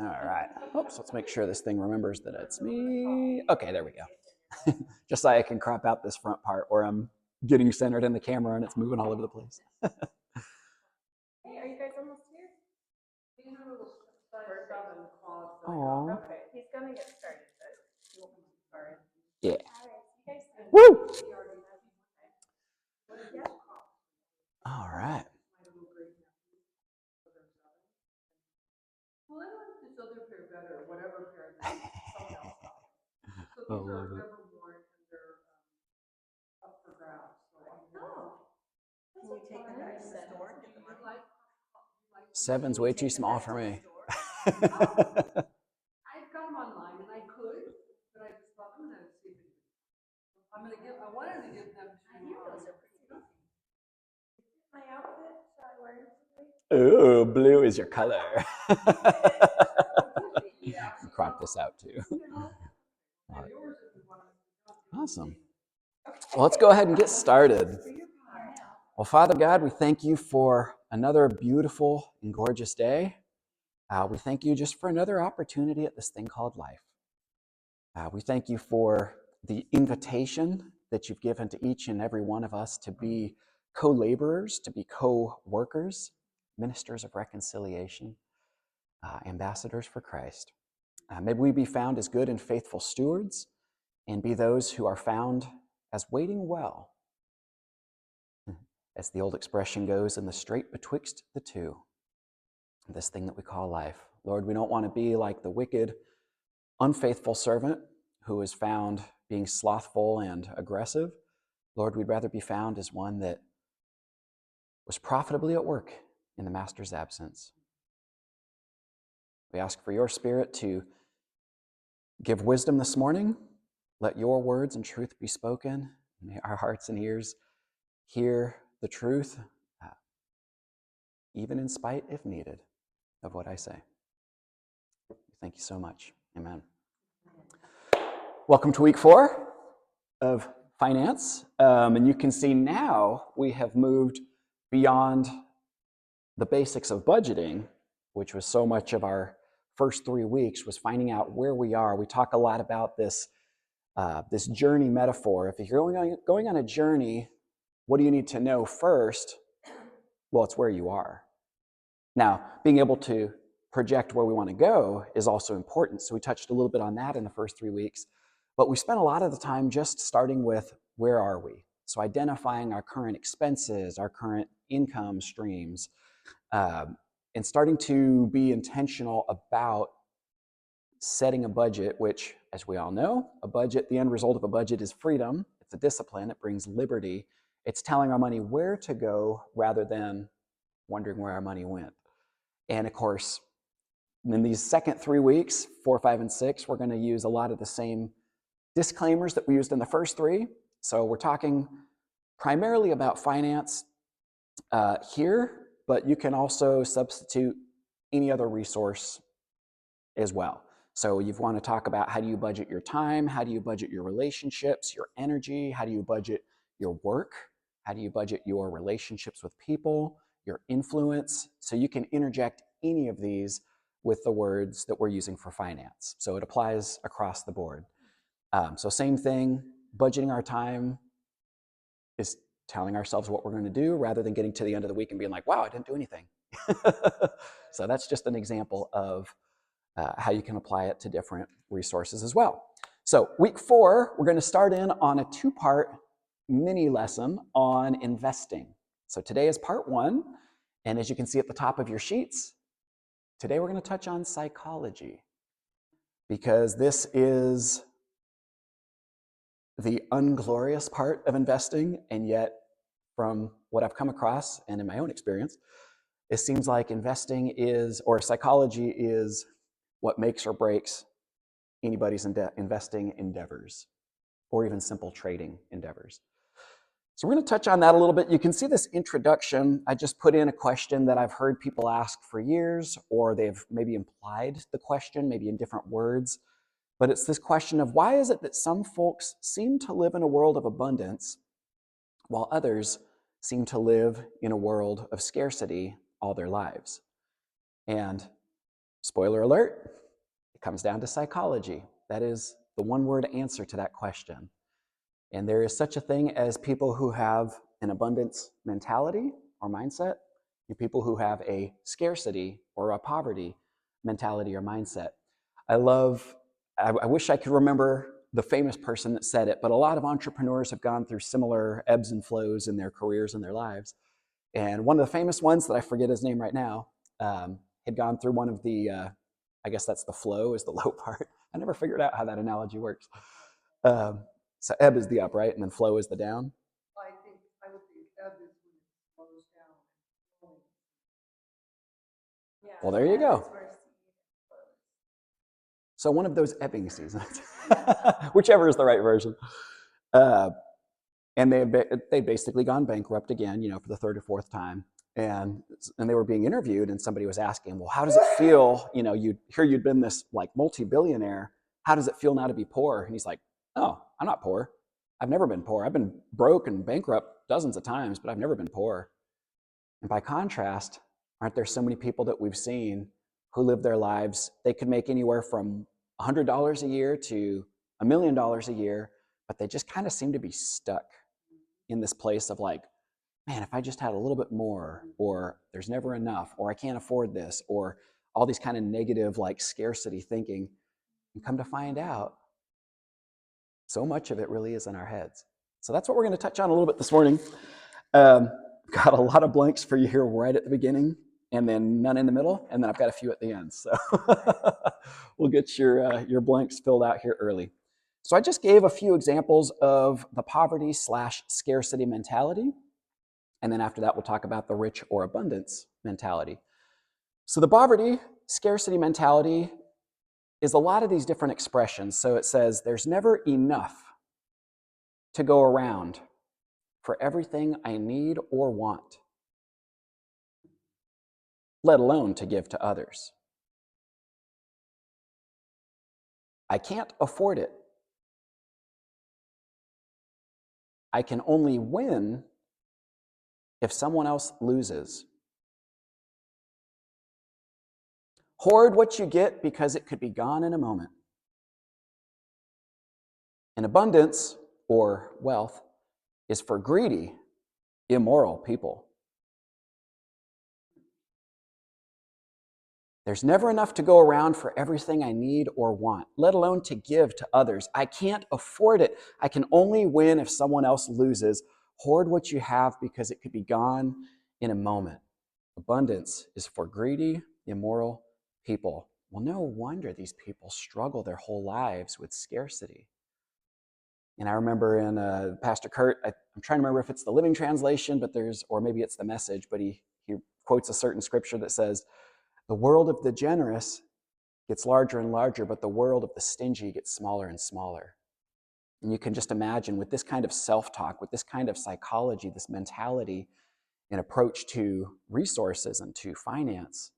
All right. Oops, let's make sure this thing remembers that it's me. Okay, there we go. Just so I can crop out this front part where I'm getting centered in the camera and it's moving all over the place. Hey, are you guys almost here? Aww. Okay, he's gonna get started, but he won't be started. Yeah. All right, see you guys soon. Woo! Yeah. All right. Well, I like this other pair better, whatever pair that someone else got. So these are Evermore and they're up for grabs. So Can you take them back to the store and get the money? Seven's way too small for me. I've got them online and I could, but I just thought I'm gonna see if it. I wanted to give them to. I hear those are pretty comfy. My outfit, should I wear it today? Ooh, blue is your color. Crop this out too. Right. Awesome. Well, let's go ahead and get started. Well, Father God, we thank you for another beautiful and gorgeous day. We thank you just for another opportunity at this thing called life. We thank you for the invitation that you've given to each and every one of us to be co-laborers, to be co-workers, ministers of reconciliation, ambassadors for Christ. May we be found as good and faithful stewards and be those who are found as waiting well, as the old expression goes, in the strait betwixt the two, this thing that we call life. Lord, we don't want to be like the wicked, unfaithful servant who is found being slothful and aggressive. Lord, we'd rather be found as one that was profitably at work in the master's absence. We ask for your Spirit to give wisdom this morning. Let your words and truth be spoken. May our hearts and ears hear the truth, even in spite, if needed, of what I say. Thank you so much. Amen. Welcome to week 4 of finance. And you can see now we have moved beyond the basics of budgeting, which was so much of our first 3 weeks, was finding out where we are. We talk a lot about this journey metaphor. If you're going on a journey, what do you need to know first? Well, it's where you are. Now, being able to project where we want to go is also important. So we touched a little bit on that in the first 3 weeks. But we spent a lot of the time just starting with where are we? So identifying our current expenses, our current income streams, and starting to be intentional about setting a budget, which, as we all know, the end result of a budget is freedom. It's a discipline. It brings liberty. It's telling our money where to go rather than wondering where our money went. And of course, in these second 3 weeks, 4, 5, and 6, we're going to use a lot of the same disclaimers that we used in the first 3. So we're talking primarily about finance here, but you can also substitute any other resource as well. So you want to talk about how do you budget your time, how do you budget your relationships, your energy, how do you budget your work, how do you budget your relationships with people, your influence. So you can interject any of these with the words that we're using for finance. So it applies across the board. So same thing, budgeting our time is telling ourselves what we're going to do rather than getting to the end of the week and being like, wow, I didn't do anything. So that's just an example of how you can apply it to different resources as well. So week 4, we're going to start in on a 2-part mini lesson on investing. So today is part 1. And as you can see at the top of your sheets, today we're going to touch on psychology, because this is the unglorious part of investing. And yet, from what I've come across and in my own experience, it seems like investing or psychology is what makes or breaks anybody's investing endeavors, or even simple trading endeavors. So we're going to touch on that a little bit. You can see this introduction. I just put in a question that I've heard people ask for years, or they've maybe implied the question, maybe in different words. But it's this question of, why is it that some folks seem to live in a world of abundance while others seem to live in a world of scarcity all their lives? And Spoiler alert, it comes down to psychology. That is the one-word answer to that question. And there is such a thing as people who have an abundance mentality or mindset, and people who have a scarcity or a poverty mentality or mindset. I wish I could remember the famous person that said it, but a lot of entrepreneurs have gone through similar ebbs and flows in their careers and their lives. And one of the famous ones that I forget his name right now had gone through one of the, I guess that's the flow is the low part. I never figured out how that analogy works. So ebb is the up, right? And then flow is the down. I would think ebb is when it slows down. Yeah, Well, there you go. that is where seed flows. So one of those ebbing seasons, whichever is the right version. And they'd basically gone bankrupt again, for the third or fourth time. And they were being interviewed, and somebody was asking, well, how does it feel? You'd been this like multi-billionaire. How does it feel now to be poor? And he's like, oh, I'm not poor. I've never been poor. I've been broke and bankrupt dozens of times, but I've never been poor. And by contrast, aren't there so many people that we've seen who live their lives, they could make anywhere from $100 a year to $1 million a year, but they just kind of seem to be stuck in this place of like, man, if I just had a little bit more, or there's never enough, or I can't afford this, or all these kind of negative like scarcity thinking. And come to find out, so much of it really is in our heads. So that's what we're going to touch on a little bit this morning. Got a lot of blanks for you here right at the beginning, and then none in the middle, and then I've got a few at the end. So we'll get your blanks filled out here early. So I just gave a few examples of the poverty/scarcity mentality. And then after that, we'll talk about the rich or abundance mentality. So the poverty, scarcity mentality is a lot of these different expressions. So it says, there's never enough to go around for everything I need or want, let alone to give to others. I can't afford it. I can only win if someone else loses. Hoard what you get because it could be gone in a moment. And abundance, or wealth, is for greedy, immoral people. There's never enough to go around for everything I need or want, let alone to give to others. I can't afford it. I can only win if someone else loses. Hoard what you have because it could be gone in a moment. Abundance is for greedy, immoral people. Well, no wonder these people struggle their whole lives with scarcity. And I remember in Pastor Kurt, I'm trying to remember if it's the Living Translation, or maybe it's the Message, but he quotes a certain scripture that says, the world of the generous gets larger and larger, but the world of the stingy gets smaller and smaller. And you can just imagine with this kind of self-talk, with this kind of psychology, this mentality and approach to resources and to finance,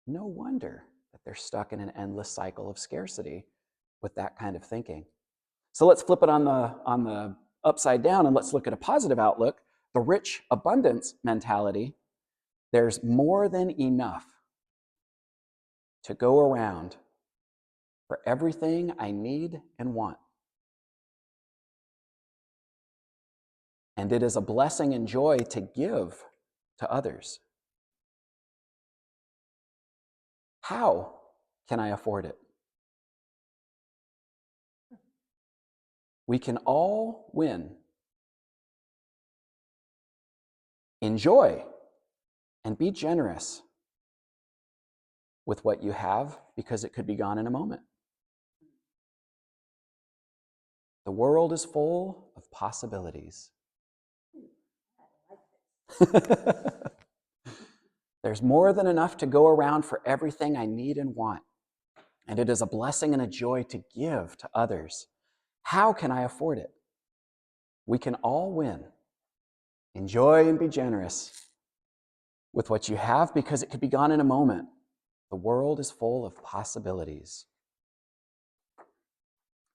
no wonder that they're stuck in an endless cycle of scarcity with that kind of thinking. So let's flip it on the upside down and let's look at a positive outlook. The rich abundance mentality, there's more than enough to go around for everything I need and want. And it is a blessing and joy to give to others. How can I afford it? We can all win. Enjoy and be generous with what you have because it could be gone in a moment. The world is full of possibilities. There's more than enough to go around for everything I need and want. And it is a blessing and a joy to give to others. How can I afford it? We can all win. Enjoy and be generous with what you have because it could be gone in a moment. The world is full of possibilities.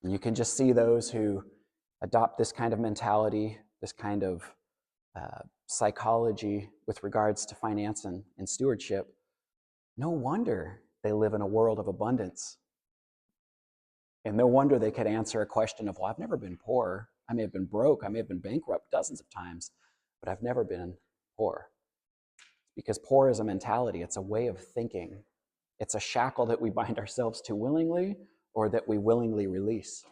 And you can just see those who adopt this kind of mentality, this kind of psychology with regards to finance and stewardship. No wonder they live in a world of abundance. And no wonder they could answer a question of, well, I've never been poor. I may have been broke. I may have been bankrupt dozens of times, but I've never been poor. Because poor is a mentality. It's a way of thinking. It's a shackle that we bind ourselves to willingly or that we willingly release.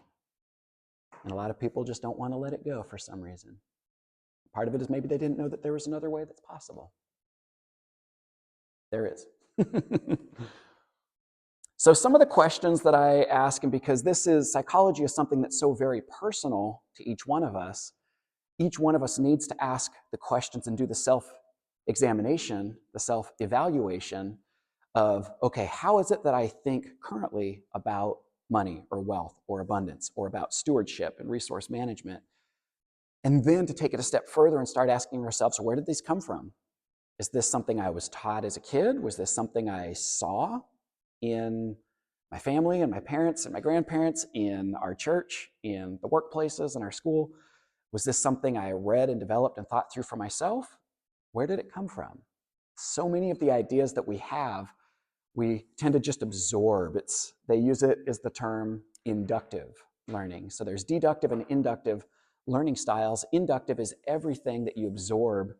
And a lot of people just don't want to let it go for some reason. Part of it is maybe they didn't know that there was another way that's possible. There is. So some of the questions that I ask, and because psychology is something that's so very personal to each one of us needs to ask the questions and do the self-examination, the self-evaluation of, okay, how is it that I think currently about money or wealth or abundance or about stewardship and resource management? And then to take it a step further and start asking ourselves, where did these come from? Is this something I was taught as a kid? Was this something I saw in my family and my parents and my grandparents, in our church, in the workplaces, in our school? Was this something I read and developed and thought through for myself? Where did it come from? So many of the ideas that we have, we tend to just absorb. They use it as the term inductive learning. So there's deductive and inductive learning styles. Inductive is everything that you absorb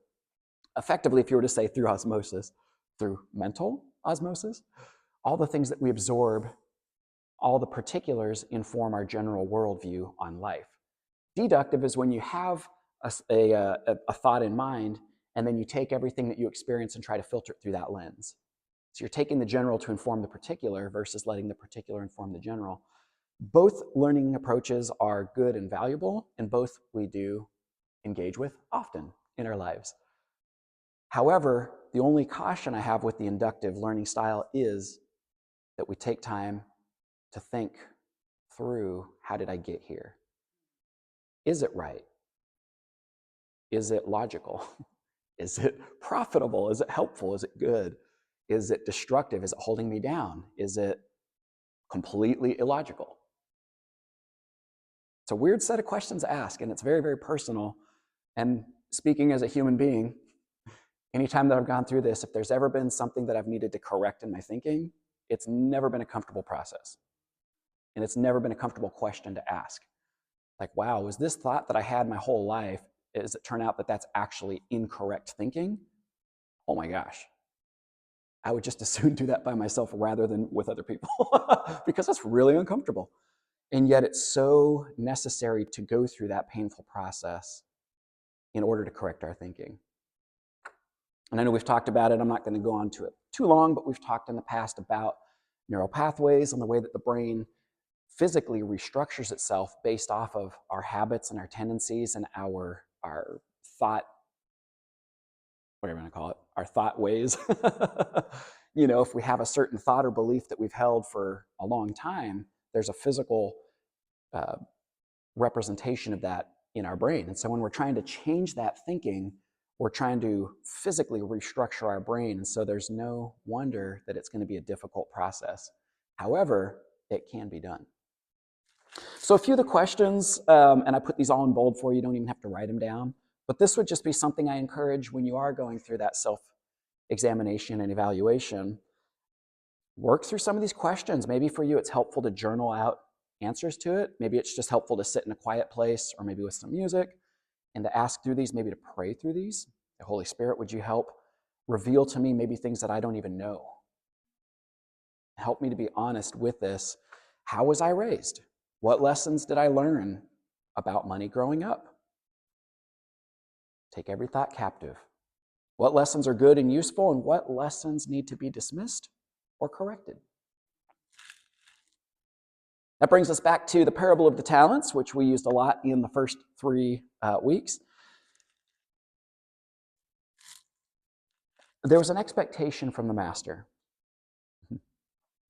effectively, if you were to say through osmosis, through mental osmosis. All the things that we absorb, all the particulars inform our general worldview on life. Deductive is when you have a thought in mind, and then you take everything that you experience and try to filter it through that lens. So you're taking the general to inform the particular versus letting the particular inform the general. Both learning approaches are good and valuable, and both we do engage with often in our lives. However, the only caution I have with the inductive learning style is that we take time to think through, how did I get here? Is it right? Is it logical? Is it profitable? Is it helpful? Is it good? Is it destructive? Is it holding me down? Is it completely illogical? It's a weird set of questions to ask, and it's very, very personal. And speaking as a human being, anytime that I've gone through this, if there's ever been something that I've needed to correct in my thinking, it's never been a comfortable process. And it's never been a comfortable question to ask. Like, wow, was this thought that I had my whole life, does it turn out that that's actually incorrect thinking? Oh my gosh. I would just as soon do that by myself rather than with other people because that's really uncomfortable. And yet it's so necessary to go through that painful process in order to correct our thinking. And I know we've talked about it. I'm not going to go on to it too long, but we've talked in the past about neural pathways and the way that the brain physically restructures itself based off of our habits and our tendencies and our thought, whatever you want to call it, our thought ways. If we have a certain thought or belief that we've held for a long time, there's a physical representation of that in our brain. And so when we're trying to change that thinking, we're trying to physically restructure our brain. And so there's no wonder that it's going to be a difficult process. However, it can be done. So a few of the questions, and I put these all in bold for you, don't even have to write them down, but this would just be something I encourage when you are going through that self-examination and evaluation. Work through some of these questions. Maybe for you it's helpful to journal out answers to it. Maybe it's just helpful to sit in a quiet place or maybe with some music and to ask through these, maybe to pray through these. The Holy Spirit, would you help reveal to me maybe things that I don't even know? Help me to be honest with this. How was I raised? What lessons did I learn about money growing up? Take every thought captive. What lessons are good and useful, and what lessons need to be dismissed or corrected? That brings us back to the parable of the talents, which we used a lot in the first 3 weeks. There was an expectation from the master.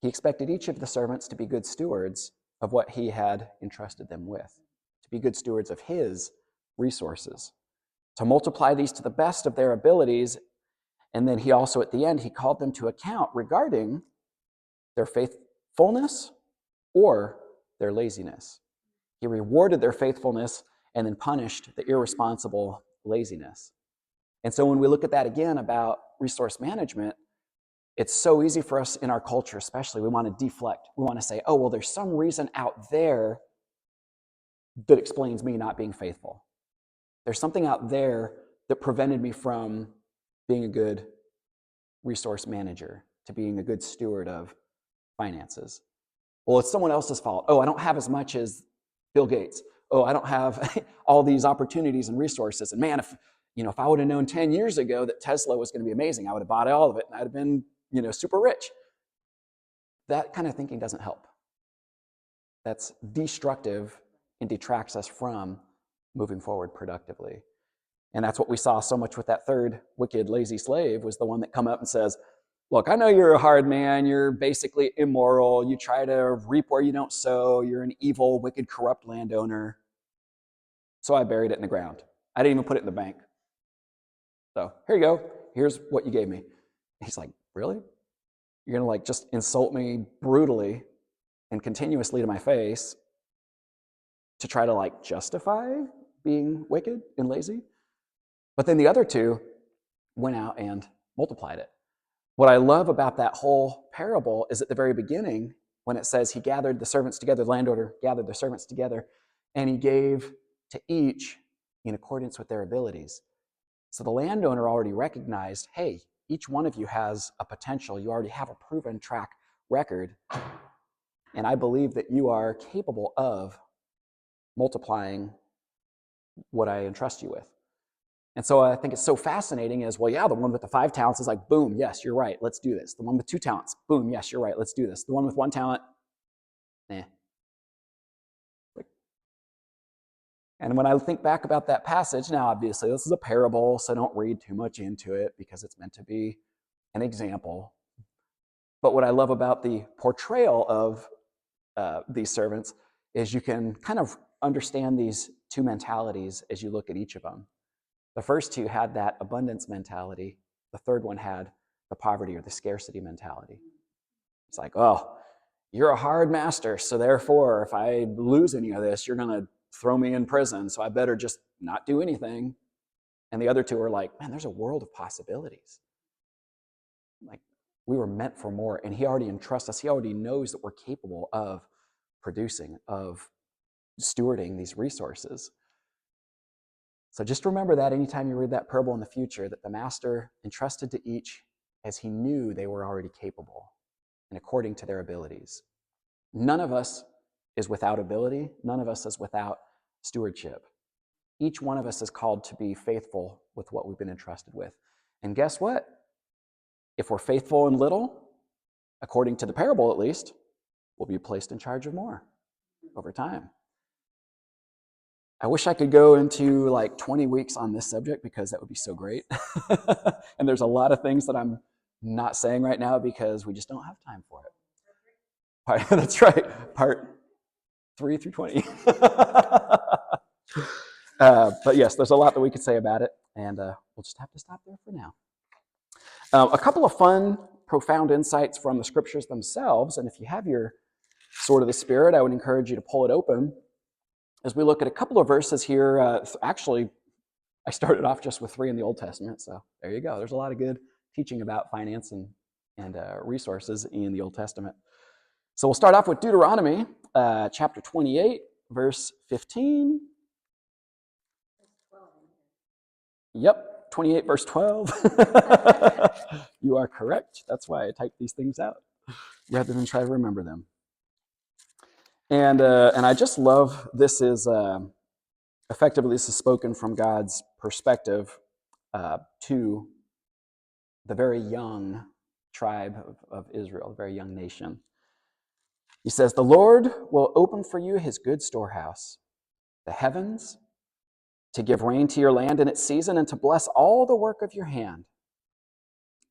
He expected each of the servants to be good stewards of what he had entrusted them with, to be good stewards of his resources, to multiply these to the best of their abilities. And then he also, at the end, he called them to account regarding their faithfulness or their laziness. He rewarded their faithfulness and then punished the irresponsible laziness. And so when we look at that again about resource management, it's so easy for us in our culture, especially, we want to deflect. We want to say, oh, well, there's some reason out there that explains me not being faithful. There's something out there that prevented me from being a good resource manager, to being a good steward of finances. Well, it's someone else's fault. Oh, I don't have as much as Bill Gates. Oh, I don't have all these opportunities and resources. And man, if I would have known 10 years ago that Tesla was going to be amazing, I would have bought all of it and I'd have been, super rich. That kind of thinking doesn't help. That's destructive and detracts us from moving forward productively. And that's what we saw so much with that third wicked, lazy slave, was the one that come up and says, look, I know you're a hard man. You're basically immoral. You try to reap where you don't sow. You're an evil, wicked, corrupt landowner. So I buried it in the ground. I didn't even put it in the bank. So here you go. Here's what you gave me. He's like, really? You're going to just insult me brutally and continuously to my face to try to justify being wicked and lazy? But then the other two went out and multiplied it. What I love about that whole parable is at the very beginning, when it says he gathered the servants together, the landowner gathered the servants together, and he gave to each in accordance with their abilities. So the landowner already recognized, hey, each one of you has a potential. You already have a proven track record. And I believe that you are capable of multiplying what I entrust you with. And so I think it's so fascinating is, well, yeah, the one with the 5 talents is like, boom, yes, you're right, let's do this. The one with 2 talents, boom, yes, you're right, let's do this. The one with 1 talent, And when I think back about that passage, now obviously this is a parable, so don't read too much into it because it's meant to be an example. But what I love about the portrayal of these servants is you can kind of understand these 2 mentalities as you look at each of them. The first 2 had that abundance mentality. The third one had the poverty or the scarcity mentality. It's like, oh, you're a hard master, so therefore, if I lose any of this, you're going to throw me in prison, so I better just not do anything. And the other 2 are like, man, there's a world of possibilities. We were meant for more, and he already entrusts us. He already knows that we're capable of producing, of stewarding these resources. So just remember that anytime you read that parable in the future, that the master entrusted to each as he knew they were already capable and according to their abilities. None of us is without ability. None of us is without stewardship. Each one of us is called to be faithful with what we've been entrusted with. And guess what? If we're faithful in little, according to the parable at least, we'll be placed in charge of more over time. I wish I could go into 20 weeks on this subject because that would be so great. And there's a lot of things that I'm not saying right now because we just don't have time for it. That's right. Part 3 through 20. But yes, there's a lot that we could say about it, and we'll just have to stop there for now. A couple of fun, profound insights from the scriptures themselves, and if you have your Sword of the Spirit, I would encourage you to pull it open as we look at a couple of verses here. Actually, I started off just with 3 in the Old Testament, so there you go. There's a lot of good teaching about finance and resources in the Old Testament. So we'll start off with Deuteronomy, chapter 28, verse 15. Yep, 28, verse 12. You are correct. That's why I type these things out, rather than try to remember them. And I just love this is effectively this is spoken from God's perspective to the very young tribe of Israel, the very young nation. He says, "The Lord will open for you his good storehouse, the heavens, to give rain to your land in its season and to bless all the work of your hand.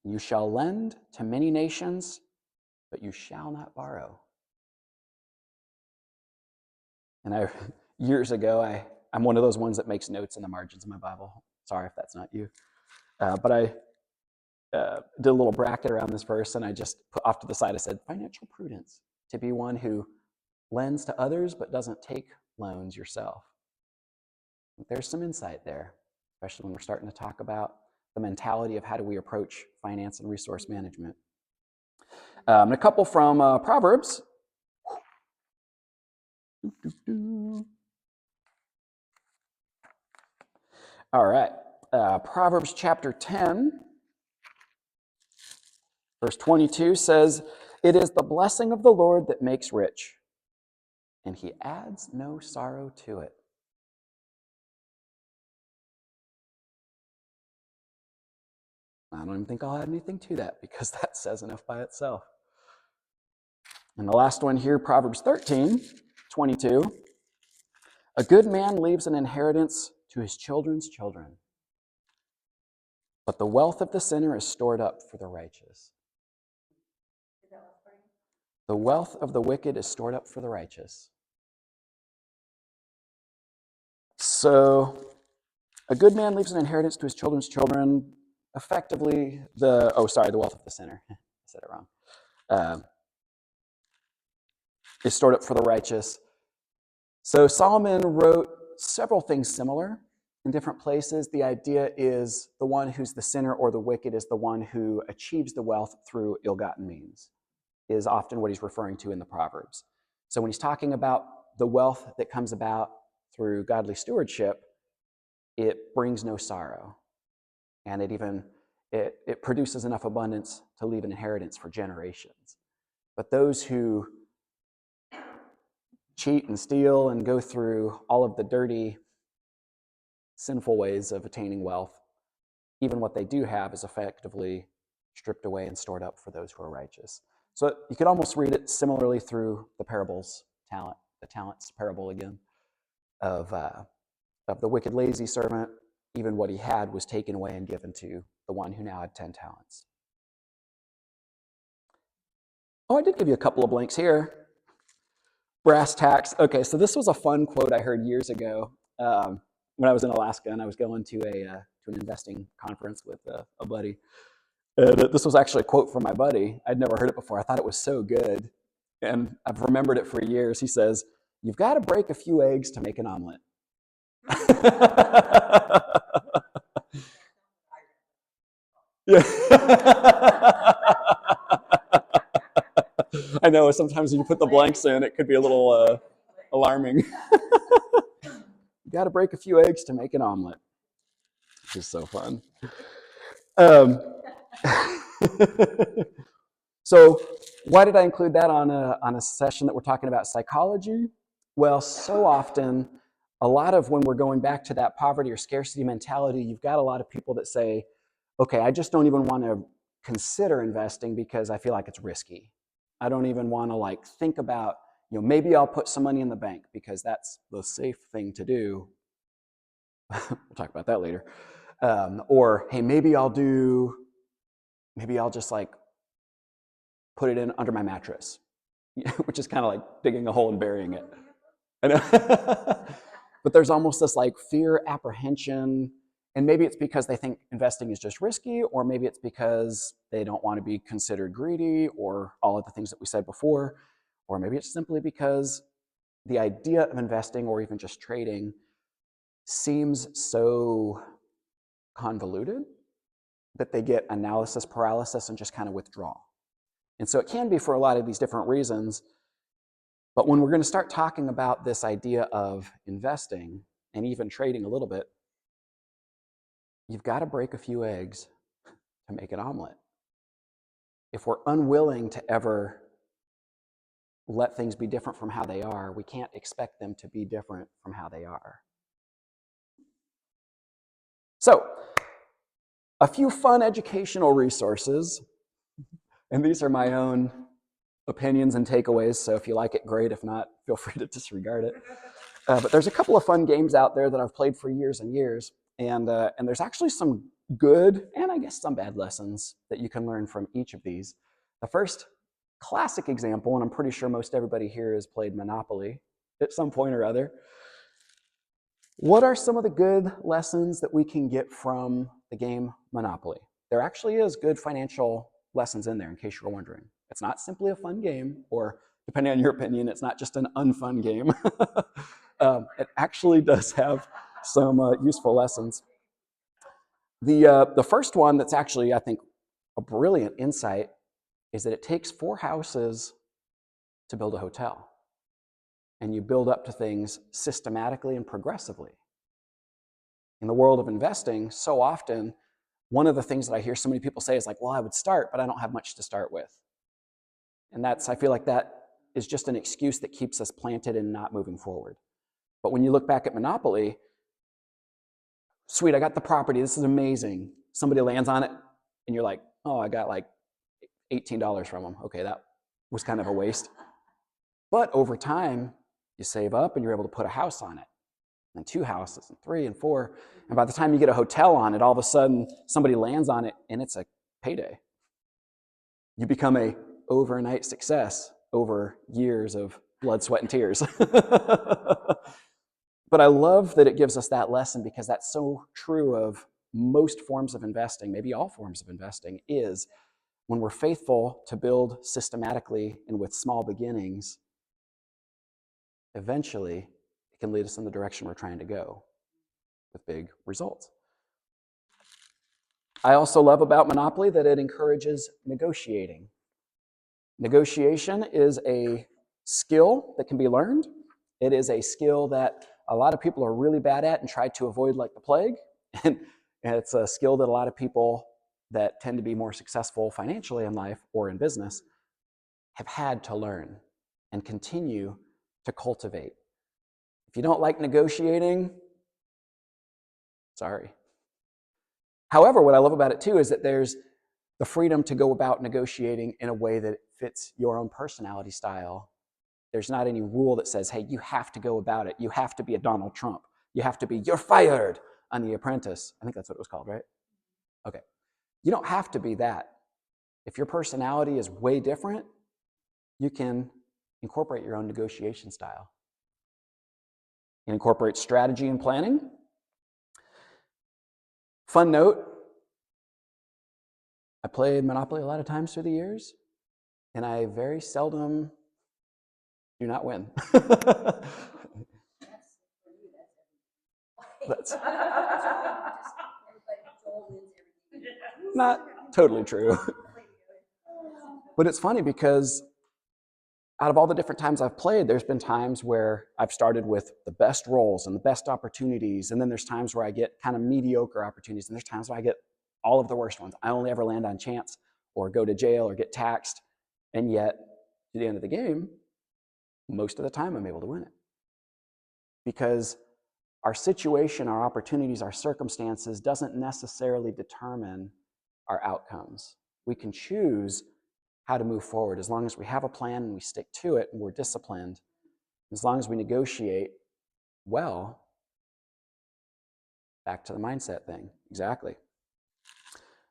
You shall lend to many nations, but you shall not borrow." And years ago, I'm one of those ones that makes notes in the margins of my Bible. Sorry if that's not you. But I did a little bracket around this verse, and I just put off to the side, I said, financial prudence, to be one who lends to others but doesn't take loans yourself. There's some insight there, especially when we're starting to talk about the mentality of how do we approach finance and resource management. And a couple from Proverbs. All right. Proverbs chapter 10, verse 22 says, "It is the blessing of the Lord that makes rich, and he adds no sorrow to it." I don't even think I'll add anything to that because that says enough by itself. And the last one here, Proverbs 13, 22. "A good man leaves an inheritance to his children's children, but the wealth of the sinner is stored up for the righteous." The wealth of the wicked is stored up for the righteous. So, a good man leaves an inheritance to his children's children. Effectively, the wealth of the sinner. I said it wrong. Is stored up for the righteous. So Solomon wrote several things similar in different places. The idea is the one who's the sinner or the wicked is the one who achieves the wealth through ill-gotten means, is often what he's referring to in the Proverbs. So when he's talking about the wealth that comes about through godly stewardship, it brings no sorrow. And it produces enough abundance to leave an inheritance for generations. But those who cheat and steal and go through all of the dirty, sinful ways of attaining wealth, even what they do have is effectively stripped away and stored up for those who are righteous. So you could almost read it similarly through the parables, the talents parable again, of the wicked lazy servant. Even what he had was taken away and given to the one who now had 10 talents. Oh, I did give you a couple of blanks here. Brass tacks. Okay, so this was a fun quote I heard years ago when I was in Alaska and I was going to an investing conference with a buddy. This was actually a quote from my buddy. I'd never heard it before. I thought it was so good, and I've remembered it for years. He says, "You've got to break a few eggs to make an omelet." Yeah. I know sometimes when you put the blanks in, it could be a little alarming. You got to break a few eggs to make an omelet, which is so fun. So why did I include that on a session that we're talking about psychology? Well, so often, a lot of when we're going back to that poverty or scarcity mentality, you've got a lot of people that say, okay, I just don't even want to consider investing because I feel like it's risky. I don't even want to think about, maybe I'll put some money in the bank because that's the safe thing to do. We'll talk about that later. Or, hey, maybe I'll just put it in under my mattress, which is kind of like digging a hole and burying it. I know. But there's almost this fear, apprehension, and maybe it's because they think investing is just risky, or maybe it's because they don't want to be considered greedy, or all of the things that we said before, or maybe it's simply because the idea of investing or even just trading seems so convoluted that they get analysis paralysis and just kind of withdraw. And so it can be for a lot of these different reasons. But when we're going to start talking about this idea of investing and even trading a little bit, you've got to break a few eggs to make an omelet. If we're unwilling to ever let things be different from how they are, we can't expect them to be different from how they are. So, a few fun educational resources, and these are my own opinions and takeaways, so if you like it, great. If not, feel free to disregard it. But there's a couple of fun games out there that I've played for years and years, and there's actually some good and I guess some bad lessons that you can learn from each of these. The first classic example, and I'm pretty sure most everybody here has played Monopoly at some point or other. What are some of the good lessons that we can get from the game Monopoly? There actually is good financial lessons in there, in case you're wondering. It's not simply a fun game, or depending on your opinion, it's not just an unfun game. It actually does have some useful lessons. The first one that's actually, I think, a brilliant insight is that it takes 4 houses to build a hotel. And you build up to things systematically and progressively. In the world of investing, so often, one of the things that I hear so many people say is like, well, I would start, but I don't have much to start with. And I feel like that is just an excuse that keeps us planted and not moving forward. But when you look back at Monopoly, sweet, I got the property, this is amazing. Somebody lands on it, and you're like, oh, I got like $18 from them. Okay, that was kind of a waste. But over time, you save up and you're able to put a house on it, and 2 houses, and 3 and 4. And by the time you get a hotel on it, all of a sudden somebody lands on it and it's a payday. You become a overnight success over years of blood, sweat, and tears. But I love that it gives us that lesson, because that's so true of most forms of investing, maybe all forms of investing, is when we're faithful to build systematically and with small beginnings, eventually it can lead us in the direction we're trying to go with big results. I also love about Monopoly that it encourages negotiating. Negotiation is a skill that can be learned. It is a skill that a lot of people are really bad at and try to avoid like the plague. And it's a skill that a lot of people that tend to be more successful financially in life or in business have had to learn and continue to cultivate. If you don't like negotiating, sorry. However, what I love about it too is that there's the freedom to go about negotiating in a way that fits your own personality style. There's not any rule that says, hey, you have to go about it. You have to be a Donald Trump. You have to be, you're fired on The Apprentice. I think that's what it was called, right? Okay. You don't have to be that. If your personality is way different, you can incorporate your own negotiation style. You can incorporate strategy and planning. Fun note, I played Monopoly a lot of times through the years, and I very seldom do not win. That's not totally true. But it's funny because out of all the different times I've played, there's been times where I've started with the best rolls and the best opportunities, and then there's times where I get kind of mediocre opportunities, and there's times where I get all of the worst ones. I only ever land on chance or go to jail or get taxed, and yet at the end of the game, most of the time I'm able to win it. Because our situation, our opportunities, our circumstances doesn't necessarily determine our outcomes. We can choose how to move forward as long as we have a plan and we stick to it and we're disciplined. As long as we negotiate well, back to the mindset thing. Exactly.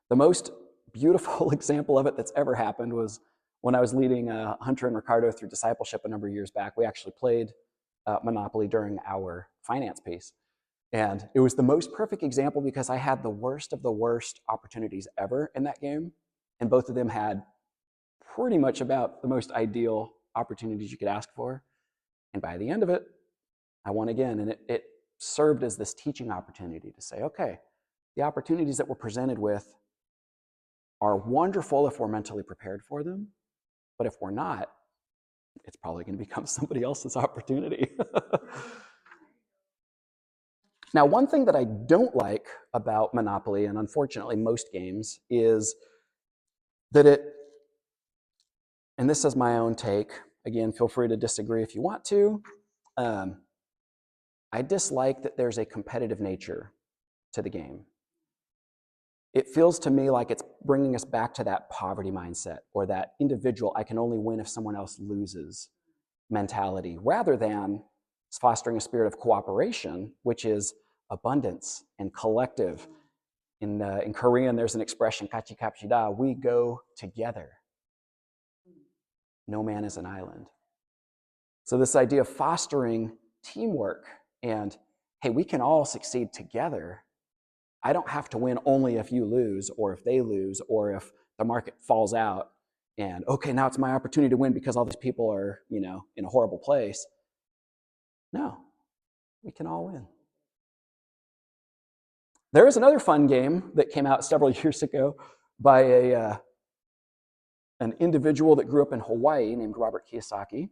The most beautiful example of it that's ever happened was when I was leading Hunter and Ricardo through discipleship a number of years back. We actually played Monopoly during our finance piece. And it was the most perfect example because I had the worst of the worst opportunities ever in that game. And both of them had pretty much about the most ideal opportunities you could ask for. And by the end of it, I won again. And it served as this teaching opportunity to say, okay, the opportunities that we're presented with are wonderful if we're mentally prepared for them. But if we're not, it's probably going to become somebody else's opportunity. Now, one thing that I don't like about Monopoly, and unfortunately most games, is that and this is my own take, again, feel free to disagree if you want to, I dislike that there's a competitive nature to the game. It feels to me like it's bringing us back to that poverty mindset or that individual, I can only win if someone else loses mentality, rather than fostering a spirit of cooperation, which is abundance and collective. In Korean, there's an expression, kachi kapshida, we go together. No man is an island. So this idea of fostering teamwork and, hey, we can all succeed together. I don't have to win only if you lose or if they lose or if the market falls out and, okay, now it's my opportunity to win because all these people are, in a horrible place. No, we can all win. There is another fun game that came out several years ago by an individual that grew up in Hawaii named Robert Kiyosaki,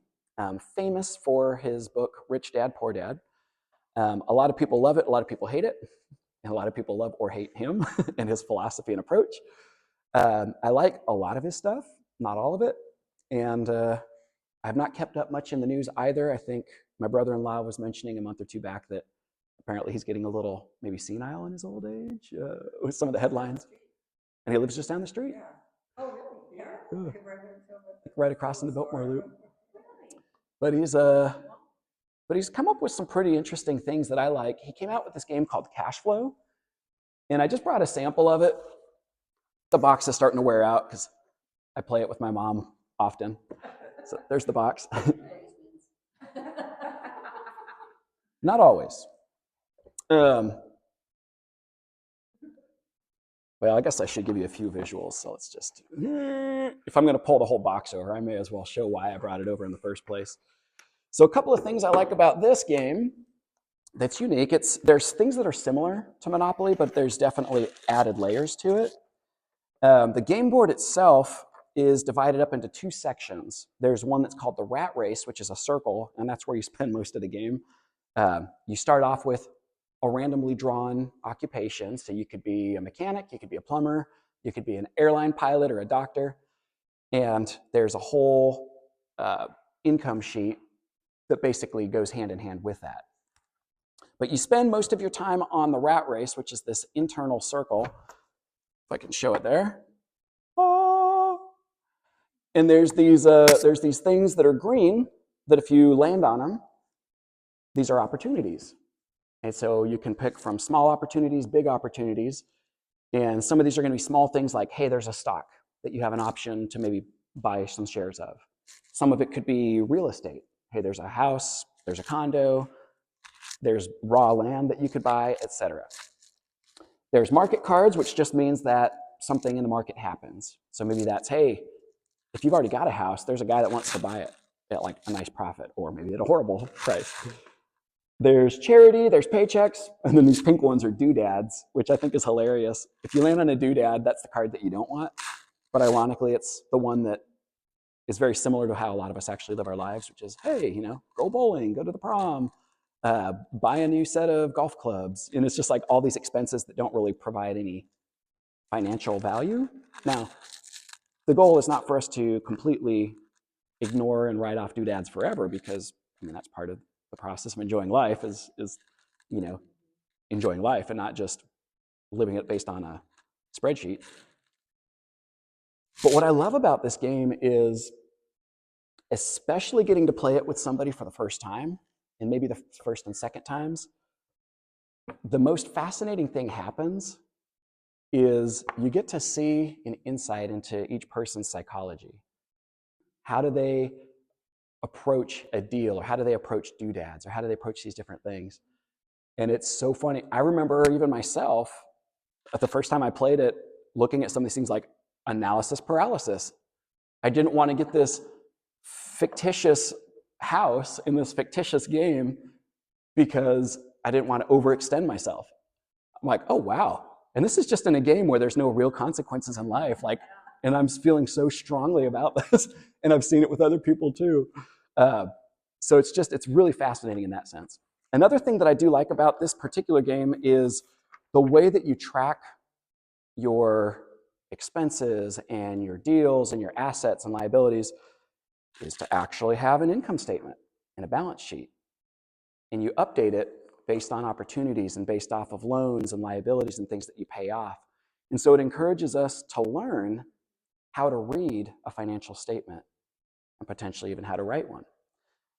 famous for his book, Rich Dad, Poor Dad. A lot of people love it, a lot of people hate it, and a lot of people love or hate him and his philosophy and approach. I like a lot of his stuff, not all of it, and I've not kept up much in the news either. I think my brother-in-law was mentioning a month or two back that apparently he's getting a little maybe senile in his old age with some of the headlines. And he lives just down the street. Yeah. Oh, really? Yeah. Yeah. Okay, Right across in the Biltmore Loop. But he's come up with some pretty interesting things that I like. He came out with this game called Cash Flow, and I just brought a sample of it. The box is starting to wear out because I play it with my mom often. So there's the box. Not always. Well, I guess I should give you a few visuals. So let's just, if I'm going to pull the whole box over, I may as well show why I brought it over in the first place. So a couple of things I like about this game that's unique. There's things that are similar to Monopoly, but there's definitely added layers to it. The game board itself is divided up into two sections. There's one that's called the rat race, which is a circle, and that's where you spend most of the game. You start off with a randomly drawn occupation. So you could be a mechanic, you could be a plumber, you could be an airline pilot or a doctor. And there's a whole income sheet that basically goes hand in hand with that. But you spend most of your time on the rat race, which is this internal circle. If I can show it there. And there's these things that are green that if you land on them, these are opportunities. And so you can pick from small opportunities, big opportunities. And some of these are going to be small things like, hey, there's a stock that you have an option to maybe buy some shares of. Some of it could be real estate. Hey, there's a house, there's a condo, there's raw land that you could buy, etc. There's market cards, which just means that something in the market happens. So maybe that's, hey, if you've already got a house, there's a guy that wants to buy it at like a nice profit or maybe at a horrible price. There's charity, there's paychecks, and then these pink ones are doodads, which I think is hilarious. If you land on a doodad, that's the card that you don't want. But ironically, it's the one that is very similar to how a lot of us actually live our lives, which is, hey, go bowling, go to the prom, buy a new set of golf clubs. And it's just like all these expenses that don't really provide any financial value. Now, the goal is not for us to completely ignore and write off doodads forever, because that's part of the process of enjoying life is enjoying life and not just living it based on a spreadsheet. But what I love about this game is especially getting to play it with somebody for the first time, and maybe the first and second times, the most fascinating thing happens is you get to see an insight into each person's psychology. How do they approach a deal, or how do they approach doodads, or how do they approach these different things? And it's so funny. I remember even myself, at the first time I played it, looking at some of these things like analysis paralysis. I didn't want to get this fictitious house in this fictitious game because I didn't want to overextend myself. I'm like, oh, wow. And this is just in a game where there's no real consequences in life. And I'm feeling so strongly about this. And I've seen it with other people too. So it's really fascinating in that sense. Another thing that I do like about this particular game is the way that you track your expenses and your deals and your assets and liabilities is to actually have an income statement and a balance sheet. And you update it based on opportunities and based off of loans and liabilities and things that you pay off. And so it encourages us to learn how to read a financial statement and potentially even how to write one.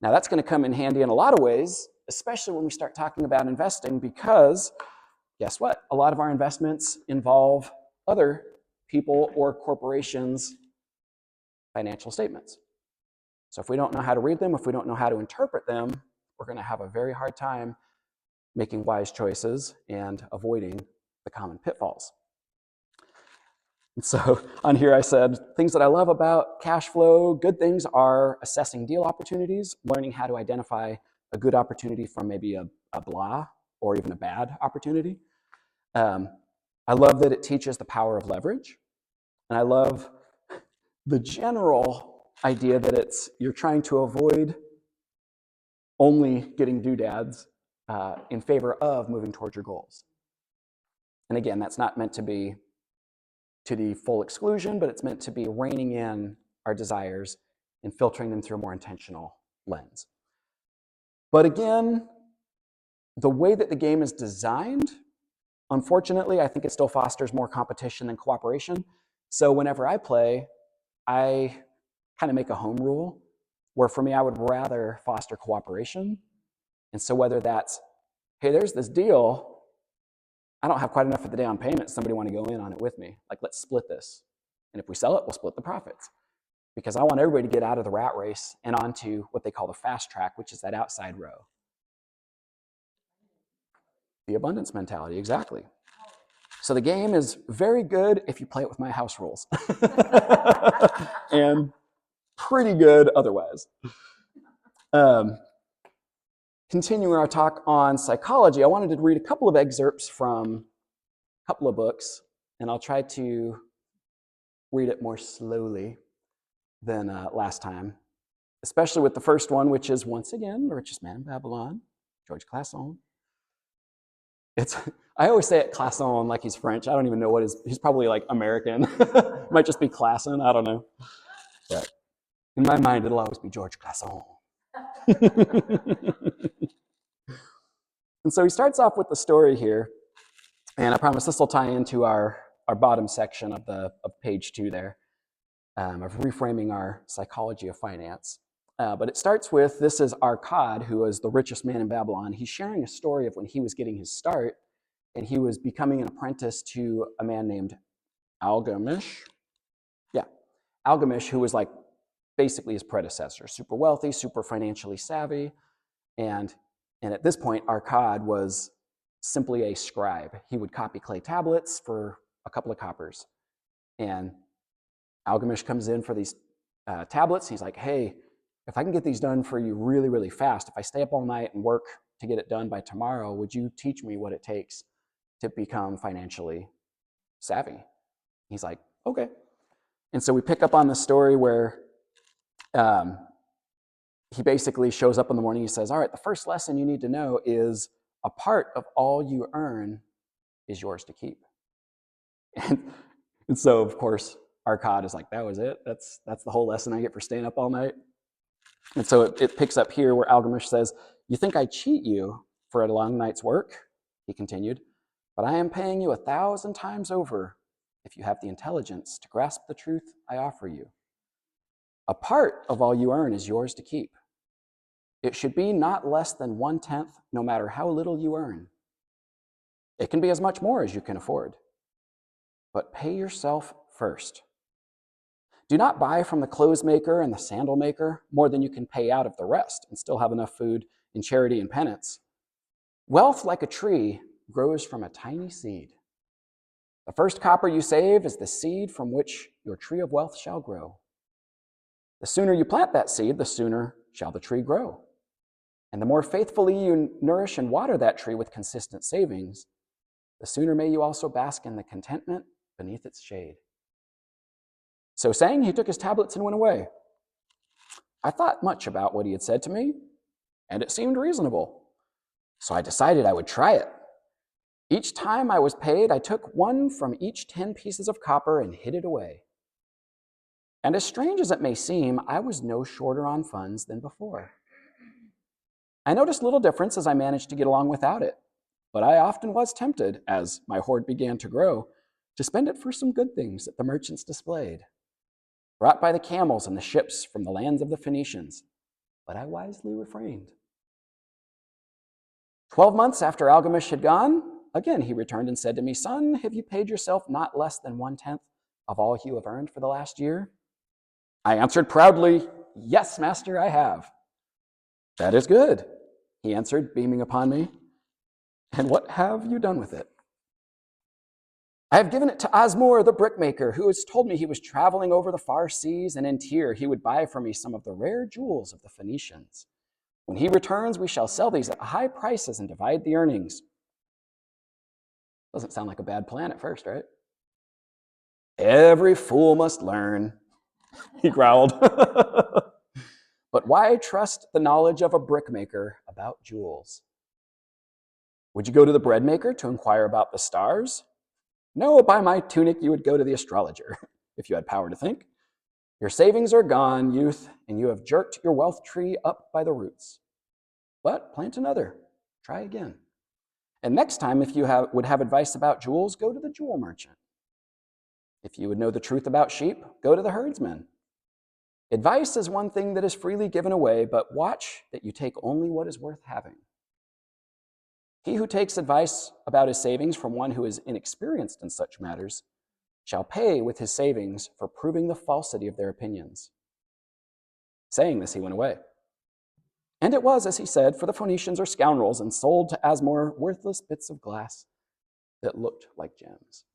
Now that's going to come in handy in a lot of ways, especially when we start talking about investing, because guess what? A lot of our investments involve other people or corporations' financial statements. So if we don't know how to read them, if we don't know how to interpret them, we're going to have a very hard time making wise choices and avoiding the common pitfalls. And so on here I said, things that I love about cash flow, good things are assessing deal opportunities, learning how to identify a good opportunity from maybe a blah or even a bad opportunity. I love that it teaches the power of leverage. And I love the general idea that you're trying to avoid only getting doodads in favor of moving towards your goals. And again, that's not meant to be to the full exclusion, but it's meant to be reining in our desires and filtering them through a more intentional lens. But again, the way that the game is designed, unfortunately, I think it still fosters more competition than cooperation. So whenever I play, I kind of make a home rule where for me, I would rather foster cooperation. And so whether that's, hey, there's this deal, I don't have quite enough of the down payment, somebody want to go in on it with me. Like, let's split this. And if we sell it, we'll split the profits. Because I want everybody to get out of the rat race and onto what they call the fast track, which is that outside row. The abundance mentality, exactly. So the game is very good if you play it with my house rules. And pretty good otherwise. Continuing our talk on psychology, I wanted to read a couple of excerpts from a couple of books, and I'll try to read it more slowly than last time, especially with the first one, which is, once again, The Richest Man in Babylon, George Clason. I always say it Clason like he's French. I don't even know what he's probably like American. Might just be Clason, I don't know. But in my mind, it'll always be George Clason. And so he starts off with the story here, and I promise this will tie into our bottom section of page 2 there, of reframing our psychology of finance. But it starts with, this is Arkad, who was the richest man in Babylon. He's sharing a story of when he was getting his start, and he was becoming an apprentice to a man named Algamish. Yeah, Algamish, who was like basically his predecessor, super wealthy, super financially savvy, and at this point, Arkad was simply a scribe. He would copy clay tablets for a couple of coppers. And Algamish comes in for these tablets. He's like, hey, if I can get these done for you really, really fast, if I stay up all night and work to get it done by tomorrow, would you teach me what it takes to become financially savvy? He's like, okay. And so we pick up on the story where he basically shows up in the morning. He says, all right, the first lesson you need to know is a part of all you earn is yours to keep. And so, of course, Arkad is like, that was it? That's the whole lesson I get for staying up all night? And so it picks up here where Algamish says, you think I cheat you for a long night's work? He continued, but I am paying you 1,000 times over if you have the intelligence to grasp the truth I offer you. A part of all you earn is yours to keep. It should be not less than 1/10, no matter how little you earn. It can be as much more as you can afford. But pay yourself first. Do not buy from the clothes maker and the sandal maker more than you can pay out of the rest and still have enough food in charity and penance. Wealth, like a tree, grows from a tiny seed. The first copper you save is the seed from which your tree of wealth shall grow. The sooner you plant that seed, the sooner shall the tree grow. And the more faithfully you nourish and water that tree with consistent savings, the sooner may you also bask in the contentment beneath its shade. So saying, he took his tablets and went away. I thought much about what he had said to me, and it seemed reasonable. So I decided I would try it. Each time I was paid, I took one from each 10 pieces of copper and hid it away. And as strange as it may seem, I was no shorter on funds than before. I noticed little difference as I managed to get along without it, but I often was tempted, as my hoard began to grow, to spend it for some good things that the merchants displayed, brought by the camels and the ships from the lands of the Phoenicians, but I wisely refrained. 12 months after Algamish had gone, again he returned and said to me, son, have you paid yourself not less than 1/10 of all you have earned for the last year? I answered proudly, yes, master, I have. That is good, he answered, beaming upon me. And what have you done with it? I have given it to Osmor, the brickmaker, who has told me he was traveling over the far seas, and in Tyre he would buy for me some of the rare jewels of the Phoenicians. When he returns, we shall sell these at high prices and divide the earnings. Doesn't sound like a bad plan at first, right? Every fool must learn. He growled. But why trust the knowledge of a brickmaker about jewels? Would you go to the bread maker to inquire about the stars? No, by my tunic, you would go to the astrologer, if you had power to think. Your savings are gone, youth, and you have jerked your wealth tree up by the roots. But plant another. Try again. And next time, if you would have advice about jewels, go to the jewel merchant. If you would know the truth about sheep, go to the herdsman. Advice is one thing that is freely given away, but watch that you take only what is worth having. He who takes advice about his savings from one who is inexperienced in such matters shall pay with his savings for proving the falsity of their opinions. Saying this, he went away. And it was, as he said, for the Phoenicians are scoundrels and sold to Asmor worthless bits of glass that looked like gems.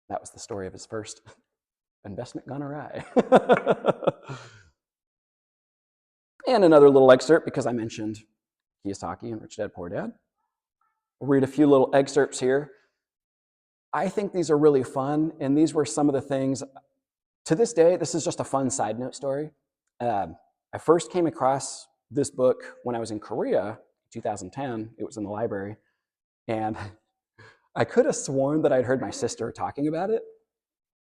That was the story of his first investment gone awry. And another little excerpt, because I mentioned Kiyosaki and Rich Dad, Poor Dad. We'll read a few little excerpts here. I think these are really fun, and these were some of the things. To this day, this is just a fun side note story. I first came across this book when I was in Korea, 2010. It was in the library, and I could have sworn that I'd heard my sister talking about it,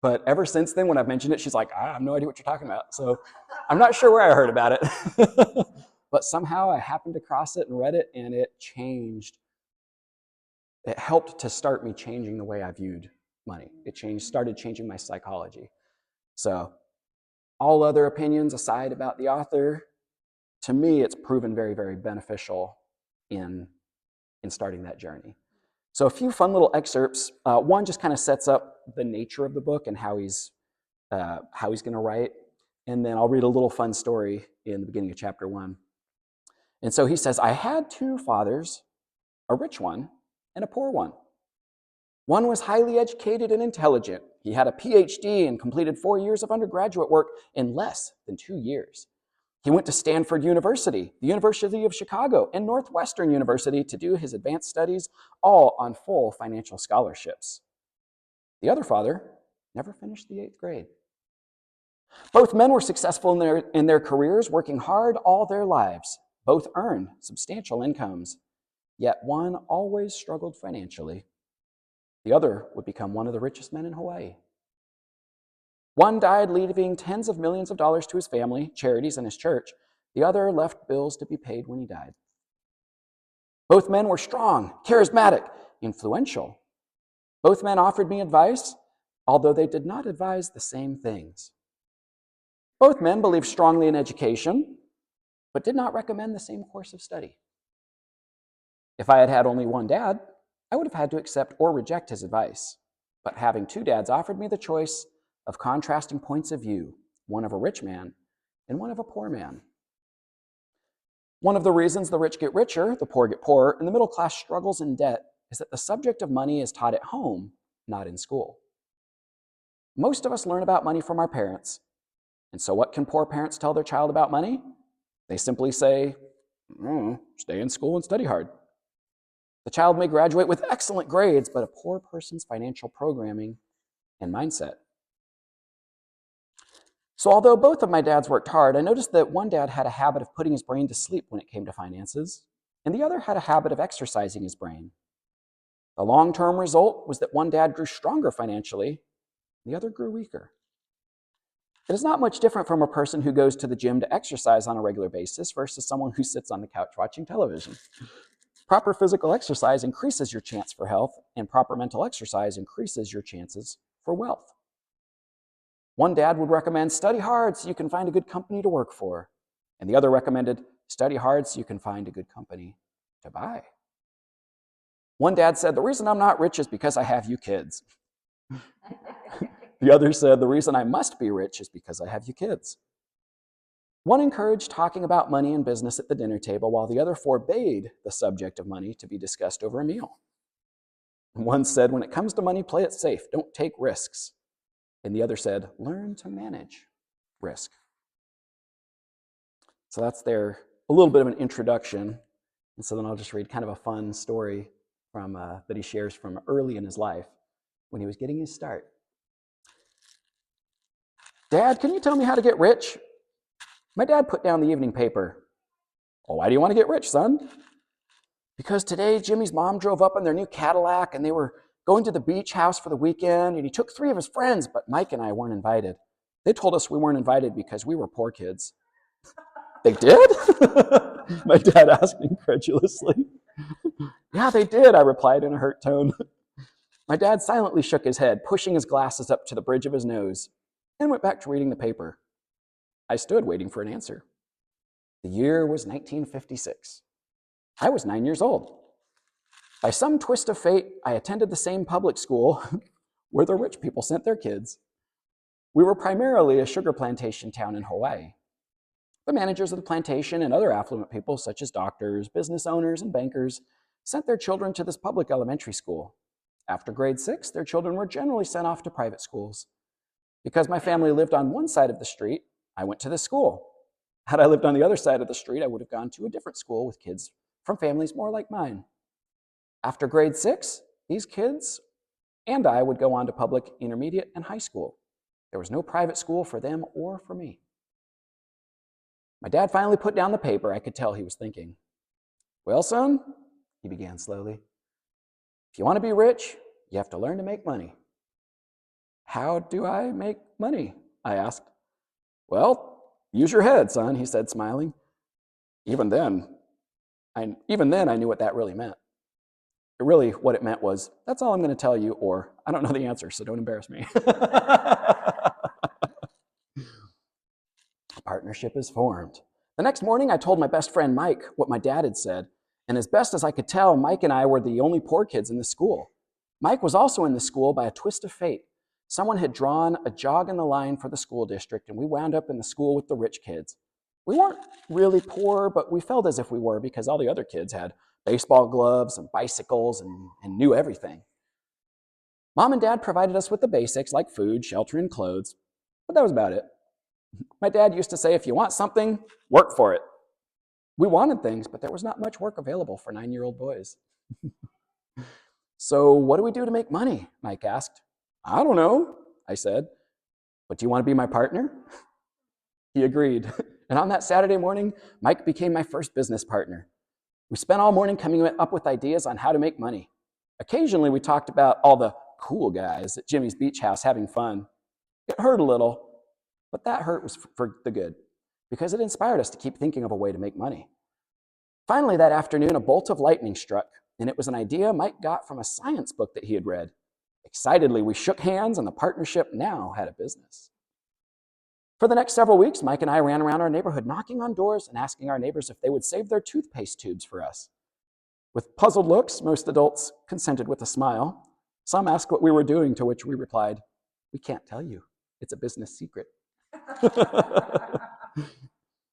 but ever since then, when I've mentioned it, she's like, I have no idea what you're talking about. So I'm not sure where I heard about it, but somehow I happened to cross it and read it, and it changed. It helped to start me changing the way I viewed money. It started changing my psychology. So all other opinions aside about the author, to me, it's proven very, very beneficial in starting that journey. So a few fun little excerpts. One just kind of sets up the nature of the book and how he's going to write. And then I'll read a little fun story in the beginning of chapter 1. And so he says, I had 2 fathers, a rich one and a poor one. One was highly educated and intelligent. He had a PhD and completed 4 years of undergraduate work in less than 2 years. He went to Stanford University, the University of Chicago, and Northwestern University to do his advanced studies, all on full financial scholarships. The other father never finished the 8th grade. Both men were successful in their careers, working hard all their lives. Both earned substantial incomes, yet one always struggled financially. The other would become one of the richest men in Hawaii. One died leaving tens of millions of dollars to his family, charities, and his church. The other left bills to be paid when he died. Both men were strong, charismatic, influential. Both men offered me advice, although they did not advise the same things. Both men believed strongly in education, but did not recommend the same course of study. If I had had only one dad, I would have had to accept or reject his advice. But having 2 dads offered me the choice of contrasting points of view, one of a rich man and one of a poor man. One of the reasons the rich get richer, the poor get poorer, and the middle class struggles in debt is that the subject of money is taught at home, not in school. Most of us learn about money from our parents. And so what can poor parents tell their child about money? They simply say, stay in school and study hard. The child may graduate with excellent grades, but a poor person's financial programming and mindset. So although both of my dads worked hard, I noticed that one dad had a habit of putting his brain to sleep when it came to finances, and the other had a habit of exercising his brain. The long-term result was that one dad grew stronger financially, the other grew weaker. It is not much different from a person who goes to the gym to exercise on a regular basis versus someone who sits on the couch watching television. Proper physical exercise increases your chance for health, and proper mental exercise increases your chances for wealth. One dad would recommend study hard so you can find a good company to work for, and the other recommended study hard so you can find a good company to buy. One dad said, the reason I'm not rich is because I have you kids. The other said, the reason I must be rich is because I have you kids. One encouraged talking about money and business at the dinner table, while the other forbade the subject of money to be discussed over a meal. One said, when it comes to money, play it safe, don't take risks. And the other said, learn to manage risk. So that's a little bit of an introduction. And so then I'll just read kind of a fun story that he shares from early in his life when he was getting his start. Dad, can you tell me how to get rich? My dad put down the evening paper. Well, why do you want to get rich, son? Because today Jimmy's mom drove up in their new Cadillac and they were going to the beach house for the weekend, and he took 3 of his friends, but Mike and I weren't invited. They told us we weren't invited because we were poor kids. They did? My dad asked incredulously. Yeah, they did, I replied in a hurt tone. My dad silently shook his head, pushing his glasses up to the bridge of his nose, and went back to reading the paper. I stood waiting for an answer. The year was 1956. I was 9 years old. By some twist of fate, I attended the same public school where the rich people sent their kids. We were primarily a sugar plantation town in Hawaii. The managers of the plantation and other affluent people, such as doctors, business owners, and bankers, sent their children to this public elementary school. After grade 6, their children were generally sent off to private schools. Because my family lived on one side of the street, I went to this school. Had I lived on the other side of the street, I would have gone to a different school with kids from families more like mine. After grade 6, these kids and I would go on to public, intermediate, and high school. There was no private school for them or for me. My dad finally put down the paper. I could tell he was thinking. Well, son, he began slowly, if you want to be rich, you have to learn to make money. How do I make money? I asked. Well, use your head, son, he said, smiling. Even then, I knew what that really meant. Really, what it meant was, that's all I'm going to tell you, or I don't know the answer, so don't embarrass me. A partnership is formed. The next morning, I told my best friend Mike what my dad had said, and as best as I could tell, Mike and I were the only poor kids in the school. Mike was also in the school by a twist of fate. Someone had drawn a jog in the line for the school district, and we wound up in the school with the rich kids. We weren't really poor, but we felt as if we were because all the other kids had baseball gloves and bicycles and knew everything. Mom and Dad provided us with the basics like food, shelter, and clothes, but that was about it. My dad used to say, if you want something, work for it. We wanted things, but there was not much work available for 9-year-old boys. So what do we do to make money? Mike asked. I don't know, I said. But do you want to be my partner? He agreed. And on that Saturday morning, Mike became my first business partner. We spent all morning coming up with ideas on how to make money. Occasionally, we talked about all the cool guys at Jimmy's beach house having fun. It hurt a little, but that hurt was for the good, because it inspired us to keep thinking of a way to make money. Finally, that afternoon, a bolt of lightning struck, and it was an idea Mike got from a science book that he had read. Excitedly, we shook hands, and the partnership now had a business. For the next several weeks, Mike and I ran around our neighborhood knocking on doors and asking our neighbors if they would save their toothpaste tubes for us. With puzzled looks, most adults consented with a smile. Some asked what we were doing, to which we replied, we can't tell you. It's a business secret.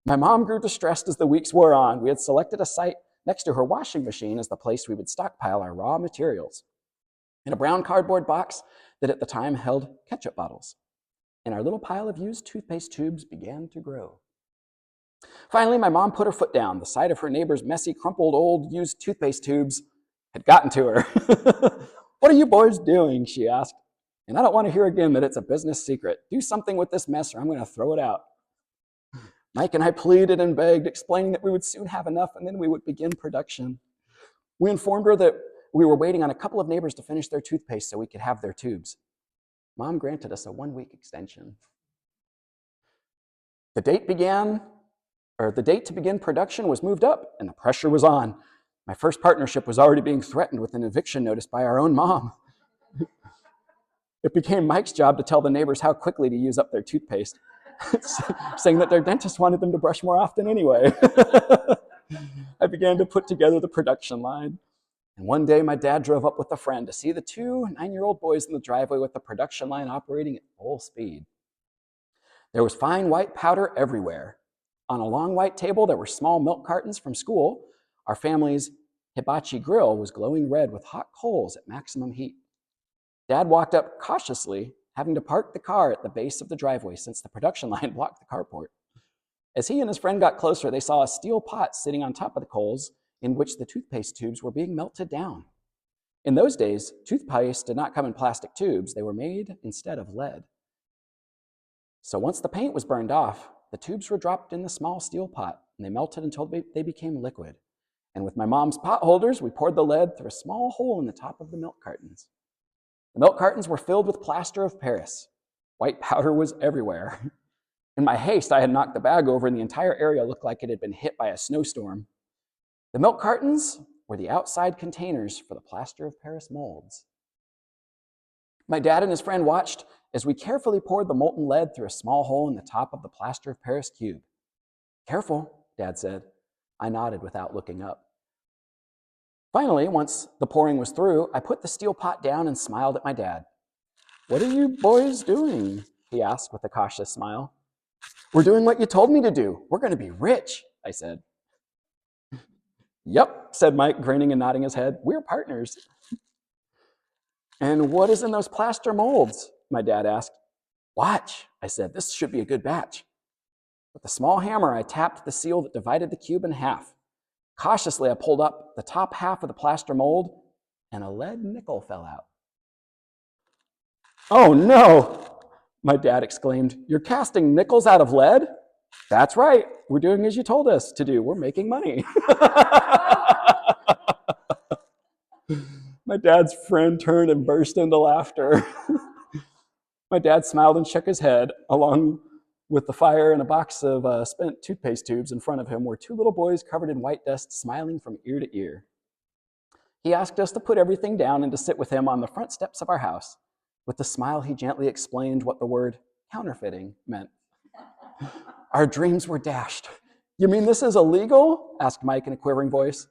My mom grew distressed as the weeks wore on. We had selected a site next to her washing machine as the place we would stockpile our raw materials. In a brown cardboard box that at the time held ketchup bottles. And our little pile of used toothpaste tubes began to grow. Finally, my mom put her foot down. The sight of her neighbor's messy, crumpled, old, used toothpaste tubes had gotten to her. What are you boys doing? She asked. And I don't want to hear again that it's a business secret. Do something with this mess or I'm going to throw it out. Mike and I pleaded and begged, explaining that we would soon have enough and then we would begin production. We informed her that we were waiting on a couple of neighbors to finish their toothpaste so we could have their tubes. Mom granted us a 1-week extension. The date to begin production was moved up and the pressure was on. My first partnership was already being threatened with an eviction notice by our own mom. It became Mike's job to tell the neighbors how quickly to use up their toothpaste, saying that their dentist wanted them to brush more often anyway. I began to put together the production line. And one day, my dad drove up with a friend to see the 2 9-year-old boys in the driveway with the production line operating at full speed. There was fine white powder everywhere. On a long white table, there were small milk cartons from school. Our family's hibachi grill was glowing red with hot coals at maximum heat. Dad walked up cautiously, having to park the car at the base of the driveway since the production line blocked the carport. As he and his friend got closer, they saw a steel pot sitting on top of the coals in which the toothpaste tubes were being melted down. In those days, toothpaste did not come in plastic tubes. They were made instead of lead. So once the paint was burned off, the tubes were dropped in the small steel pot, and they melted until they became liquid. And with my mom's pot holders, we poured the lead through a small hole in the top of the milk cartons. The milk cartons were filled with plaster of Paris. White powder was everywhere. In my haste, I had knocked the bag over, and the entire area looked like it had been hit by a snowstorm. The milk cartons were the outside containers for the plaster of Paris molds. My dad and his friend watched as we carefully poured the molten lead through a small hole in the top of the plaster of Paris cube. "Careful," Dad said. I nodded without looking up. Finally, once the pouring was through, I put the steel pot down and smiled at my dad. "What are you boys doing?" he asked with a cautious smile. "We're doing what you told me to do. We're going to be rich," I said. "Yep," said Mike, grinning and nodding his head. "We're partners." "And what is in those plaster molds?" my dad asked. "Watch," I said. "This should be a good batch." With a small hammer, I tapped the seal that divided the cube in half. Cautiously, I pulled up the top half of the plaster mold, and a lead nickel fell out. "Oh no," my dad exclaimed. "You're casting nickels out of lead?" "That's right. We're doing as you told us to do. We're making money." My dad's friend turned and burst into laughter. My dad smiled and shook his head. Along with the fire and a box of spent toothpaste tubes in front of him were two little boys covered in white dust, smiling from ear to ear. He asked us to put everything down and to sit with him on the front steps of our house. With a smile, he gently explained what the word counterfeiting meant. Our dreams were dashed. "You mean this is illegal?" asked Mike in a quivering voice.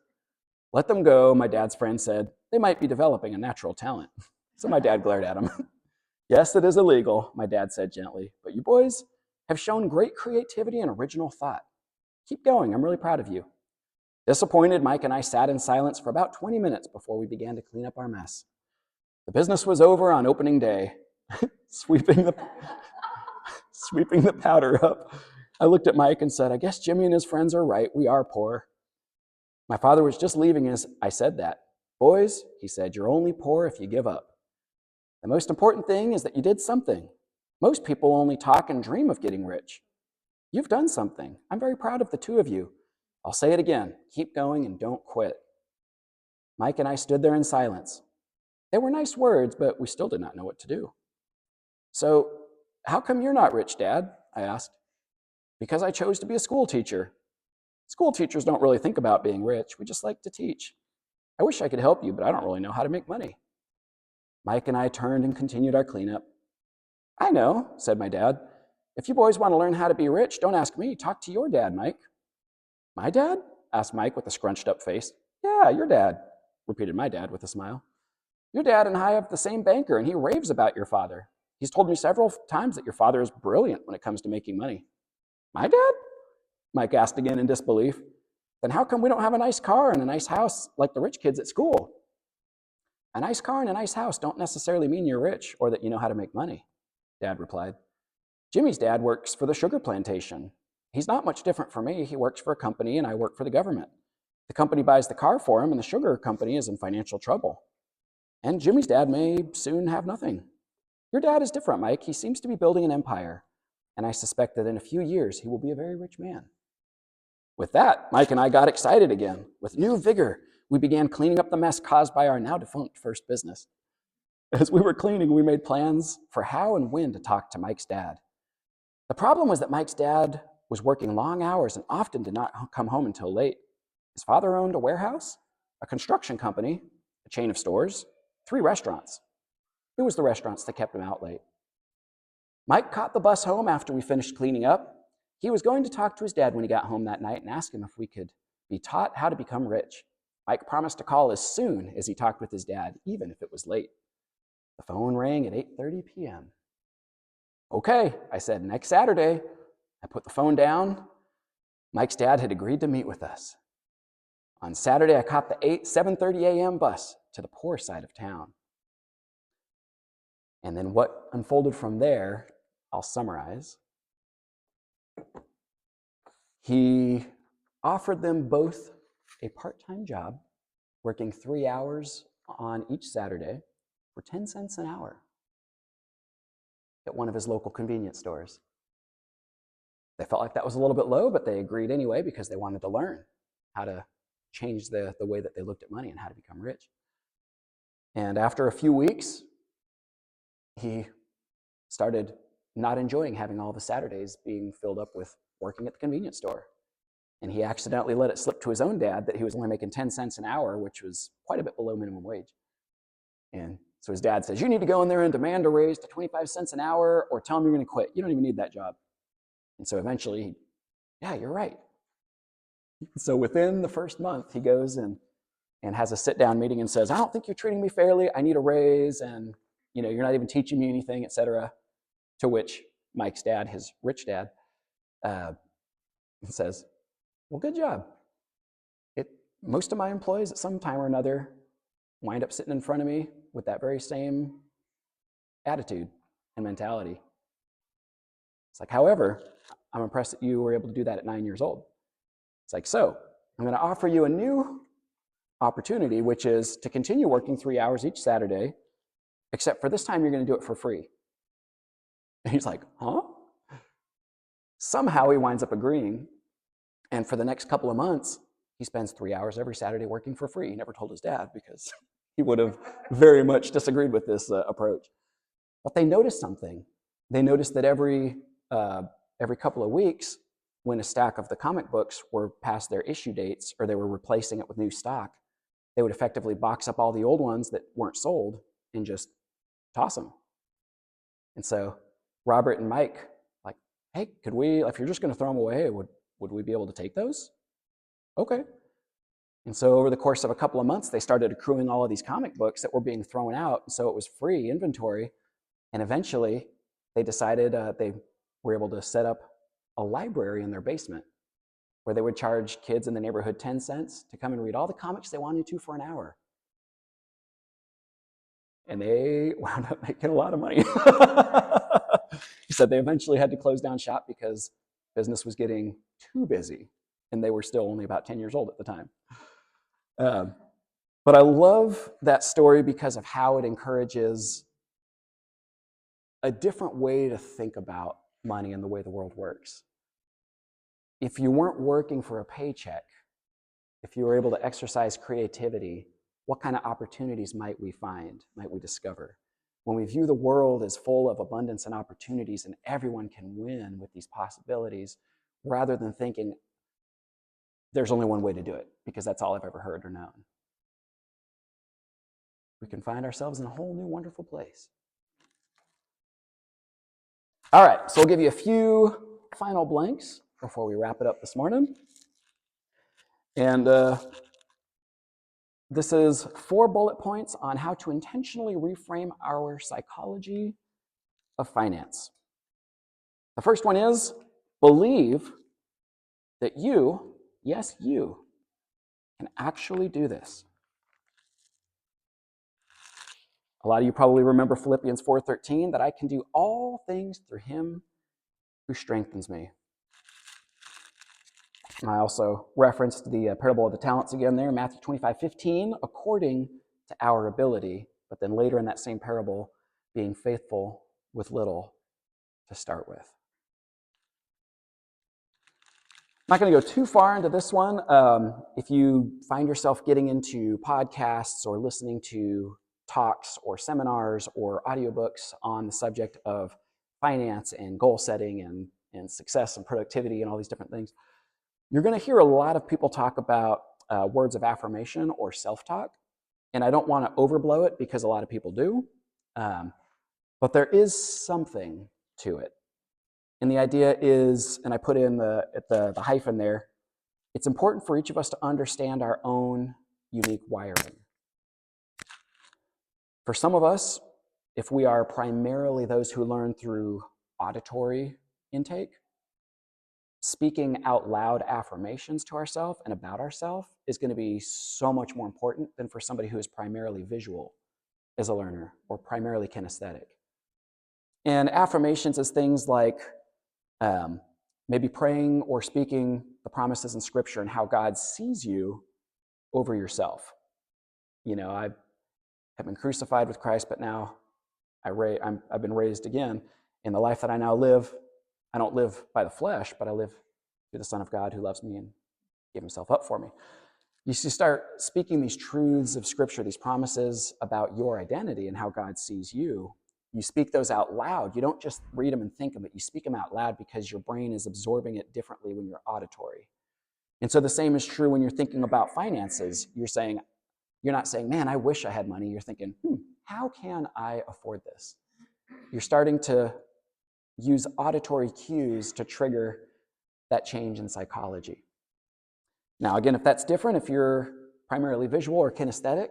"Let them go," my dad's friend said. "They might be developing a natural talent." So my dad glared at him. "Yes, it is illegal," my dad said gently, "but you boys have shown great creativity and original thought. Keep going. I'm really proud of you." Disappointed, Mike and I sat in silence for about 20 minutes before we began to clean up our mess. The business was over on opening day. Sweeping the powder up, I looked at Mike and said, "I guess Jimmy and his friends are right. We are poor." My father was just leaving as I said that. "Boys," he said, "you're only poor if you give up. The most important thing is that you did something. Most people only talk and dream of getting rich. You've done something. I'm very proud of the two of you. I'll say it again. Keep going and don't quit." Mike and I stood there in silence. They were nice words, but we still did not know what to do. "So, how come you're not rich, Dad?" I asked. "Because I chose to be a school teacher. School teachers don't really think about being rich. We just like to teach. I wish I could help you, but I don't really know how to make money." Mike and I turned and continued our cleanup. "I know," said my dad. "If you boys want to learn how to be rich, don't ask me. Talk to your dad, Mike." "My dad?" asked Mike with a scrunched up face. "Yeah, your dad," repeated my dad with a smile. "Your dad and I have the same banker, and he raves about your father. He's told me several times that your father is brilliant when it comes to making money." "My dad?" Mike asked again in disbelief. "Then how come we don't have a nice car and a nice house like the rich kids at school?" "A nice car and a nice house don't necessarily mean you're rich or that you know how to make money," Dad replied. "Jimmy's dad works for the sugar plantation. He's not much different from me. He works for a company and I work for the government. The company buys the car for him and the sugar company is in financial trouble. And Jimmy's dad may soon have nothing. Your dad is different, Mike. He seems to be building an empire, and I suspect that in a few years he will be a very rich man." With that, Mike and I got excited again. With new vigor, we began cleaning up the mess caused by our now defunct first business. As we were cleaning, we made plans for how and when to talk to Mike's dad. The problem was that Mike's dad was working long hours and often did not come home until late. His father owned a warehouse, a construction company, a chain of stores, 3 restaurants. It was the restaurants that kept him out late. Mike caught the bus home after we finished cleaning up. He was going to talk to his dad when he got home that night and ask him if we could be taught how to become rich. Mike promised to call as soon as he talked with his dad, even if it was late. The phone rang at 8:30 p.m. "Okay," I said, "next Saturday." I put the phone down. Mike's dad had agreed to meet with us. On Saturday, I caught the 7:30 a.m. bus to the poor side of town. And then what unfolded from there, I'll summarize. He offered them both a part-time job, working 3 hours on each Saturday for 10 cents an hour at one of his local convenience stores. They felt like that was a little bit low, but they agreed anyway because they wanted to learn how to change the way that they looked at money and how to become rich. And after a few weeks, he started not enjoying having all the Saturdays being filled up with working at the convenience store. And he accidentally let it slip to his own dad that he was only making 10 cents an hour, which was quite a bit below minimum wage. And so his dad says, you need to go in there and demand a raise to 25 cents an hour or tell him you're going to quit. You don't even need that job. And so eventually, yeah, you're right. So within the first month, he goes and has a sit-down meeting and says, I don't think you're treating me fairly. I need a raise, and you're not even teaching me anything, etc. To which Mike's dad, his rich dad, says, well, good job. Most of my employees at some time or another wind up sitting in front of me with that very same attitude and mentality. It's like, however, I'm impressed that you were able to do that at 9 years old. It's like, so I'm going to offer you a new opportunity, which is to continue working 3 hours each Saturday, except for this time you're going to do it for free. And he's like, huh? Somehow he winds up agreeing. And for the next couple of months, he spends 3 hours every Saturday working for free. He never told his dad because he would have very much disagreed with this approach. But they noticed something. They noticed that every couple of weeks, when a stack of the comic books were past their issue dates or they were replacing it with new stock, they would effectively box up all the old ones that weren't sold and just toss them. And so Robert and Mike, like, hey, could we, if you're just going to throw them away, would we be able to take those? Okay. And so over the course of a couple of months, they started accruing all of these comic books that were being thrown out. And so it was free inventory. And eventually they decided they were able to set up a library in their basement where they would charge kids in the neighborhood 10 cents to come and read all the comics they wanted to for an hour. And they wound up making a lot of money. He said they eventually had to close down shop because business was getting too busy, and they were still only about 10 years old at the time. But I love that story because of how it encourages a different way to think about money and the way the world works. If you weren't working for a paycheck, if you were able to exercise creativity, what kind of opportunities might we find, might we discover? When we view the world as full of abundance and opportunities and everyone can win with these possibilities, rather than thinking there's only one way to do it because that's all I've ever heard or known, we can find ourselves in a whole new wonderful place. All right, so we'll give you a few final blanks before we wrap it up this morning. And this is 4 bullet points on how to intentionally reframe our psychology of finance. The first one is believe that you, yes, you, can actually do this. A lot of you probably remember Philippians 4:13, that I can do all things through him who strengthens me. And I also referenced the parable of the talents again there, Matthew 25:15, according to our ability, but then later in that same parable, being faithful with little to start with. I'm not going to go too far into this one. If you find yourself getting into podcasts or listening to talks or seminars or audiobooks on the subject of finance and goal setting and success and productivity and all these different things, you're going to hear a lot of people talk about words of affirmation or self-talk. And I don't want to overblow it because a lot of people do. But there is something to it. And the idea is, and I put in the hyphen there, it's important for each of us to understand our own unique wiring. For some of us, if we are primarily those who learn through auditory intake, speaking out loud affirmations to ourselves and about ourselves is going to be so much more important than for somebody who is primarily visual as a learner or primarily kinesthetic. And affirmations is things like maybe praying or speaking the promises in Scripture and how God sees you over yourself. You know, I have been crucified with Christ, but now I've been raised again. In the life that I now live, I don't live by the flesh, but I live through the Son of God who loves me and gave himself up for me. You start speaking these truths of Scripture, these promises about your identity and how God sees you. You speak those out loud. You don't just read them and think them, but you speak them out loud because your brain is absorbing it differently when you're auditory. And so the same is true when you're thinking about finances. You're not saying, man, I wish I had money. You're thinking, how can I afford this? You're starting to use auditory cues to trigger that change in psychology. Now, again, if that's different, if you're primarily visual or kinesthetic,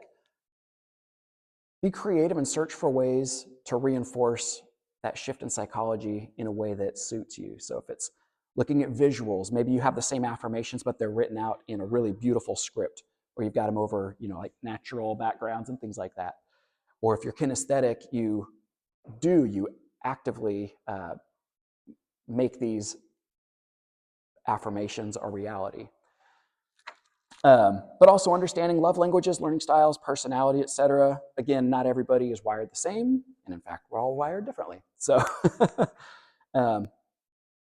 be creative and search for ways to reinforce that shift in psychology in a way that suits you. So if it's looking at visuals, maybe you have the same affirmations, but they're written out in a really beautiful script, or you've got them over, like natural backgrounds and things like that. Or if you're kinesthetic, you actively make these affirmations a reality. But also understanding love languages, learning styles, personality, etc. Again, not everybody is wired the same, and in fact, we're all wired differently. So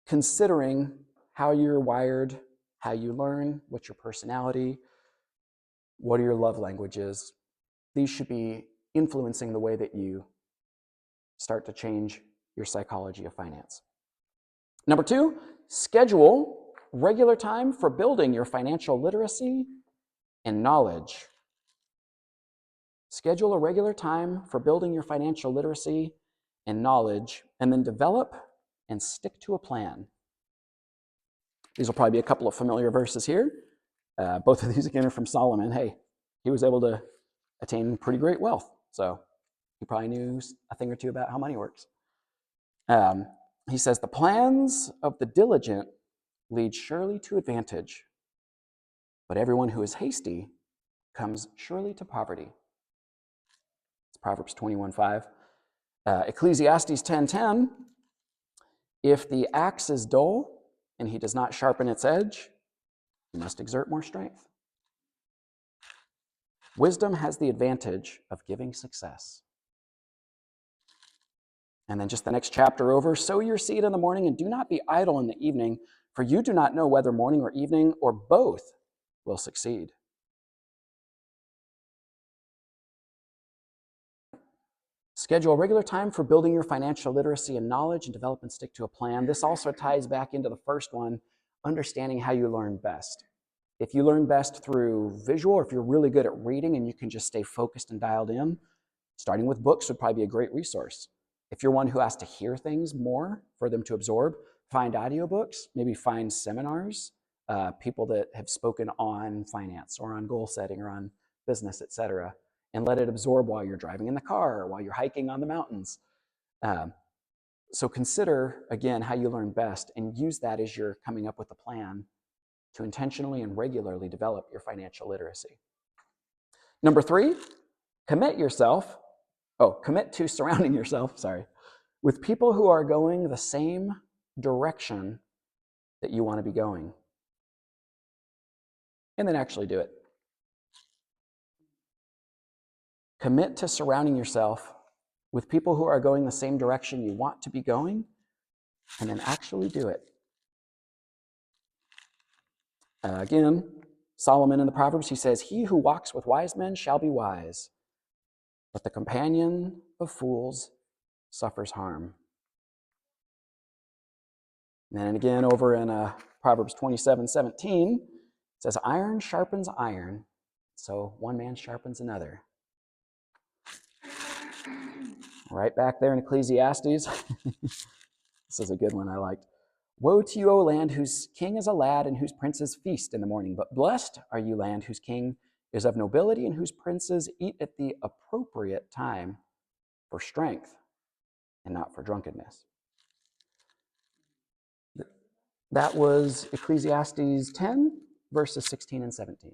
considering how you're wired, how you learn, what's your personality, what are your love languages, these should be influencing the way that you start to change your psychology of finance. Number 2, schedule regular time for building your financial literacy and knowledge. Schedule a regular time for building your financial literacy and knowledge, and then develop and stick to a plan. These will probably be a couple of familiar verses here. Both of these, again, are from Solomon. Hey, he was able to attain pretty great wealth, so he probably knew a thing or two about how money works. He says, the plans of the diligent lead surely to advantage, but everyone who is hasty comes surely to poverty. It's Proverbs 21:5. Ecclesiastes 10:10, if the axe is dull and he does not sharpen its edge, he must exert more strength. Wisdom has the advantage of giving success. And then just the next chapter over, sow your seed in the morning and do not be idle in the evening, for you do not know whether morning or evening or both will succeed. Schedule a regular time for building your financial literacy and knowledge and develop and stick to a plan. This also ties back into the first one, understanding how you learn best. If you learn best through visual, or if you're really good at reading and you can just stay focused and dialed in, starting with books would probably be a great resource. If you're one who has to hear things more for them to absorb, find audiobooks, maybe find seminars, people that have spoken on finance or on goal setting or on business, etc., and let it absorb while you're driving in the car or while you're hiking on the mountains. So consider, again, how you learn best and use that as you're coming up with a plan to intentionally and regularly develop your financial literacy. Number 3, commit to surrounding yourself, with people who are going the same direction that you want to be going. And then actually do it. Commit to surrounding yourself with people who are going the same direction you want to be going, and then actually do it. Again, Solomon in the Proverbs, he says, he who walks with wise men shall be wise, but the companion of fools suffers harm. And then again, over in Proverbs 27:17, it says, iron sharpens iron, so one man sharpens another. Right back there in Ecclesiastes, this is a good one I liked. Woe to you, O land, whose king is a lad and whose princes feast in the morning. But blessed are you, land, whose king is of nobility and whose princes eat at the appropriate time for strength and not for drunkenness. That was Ecclesiastes 10, verses 16 and 17.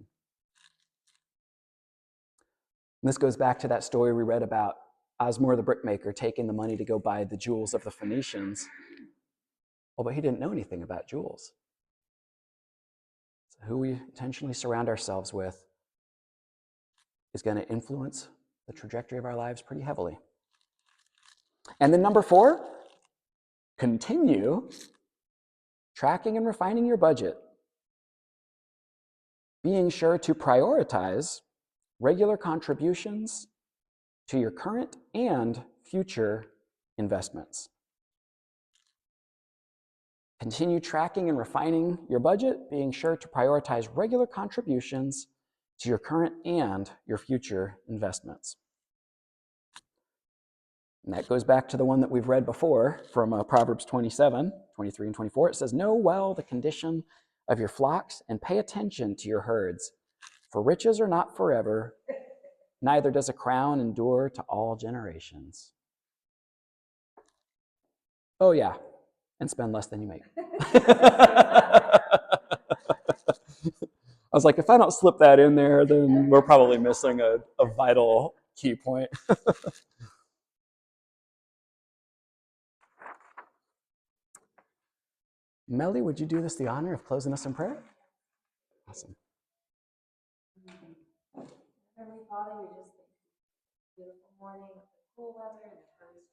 And this goes back to that story we read about Osmore the brickmaker taking the money to go buy the jewels of the Phoenicians. Well, but he didn't know anything about jewels. So who we intentionally surround ourselves with is going to influence the trajectory of our lives pretty heavily. And then number 4, continue tracking and refining your budget, being sure to prioritize regular contributions to your current and future investments. Continue tracking and refining your budget, being sure to prioritize regular contributions to your current and your future investments. And that goes back to the one that we've read before from Proverbs 27, 23 and 24. It says, know well the condition of your flocks and pay attention to your herds. For riches are not forever, neither does a crown endure to all generations. Oh yeah, and spend less than you make. I was like, if I don't slip that in there, then we're probably missing a vital key point. Melly, would you do us the honor of closing us in prayer? Awesome. Heavenly Father, we just thank you for the beautiful morning with the cool weather and the birds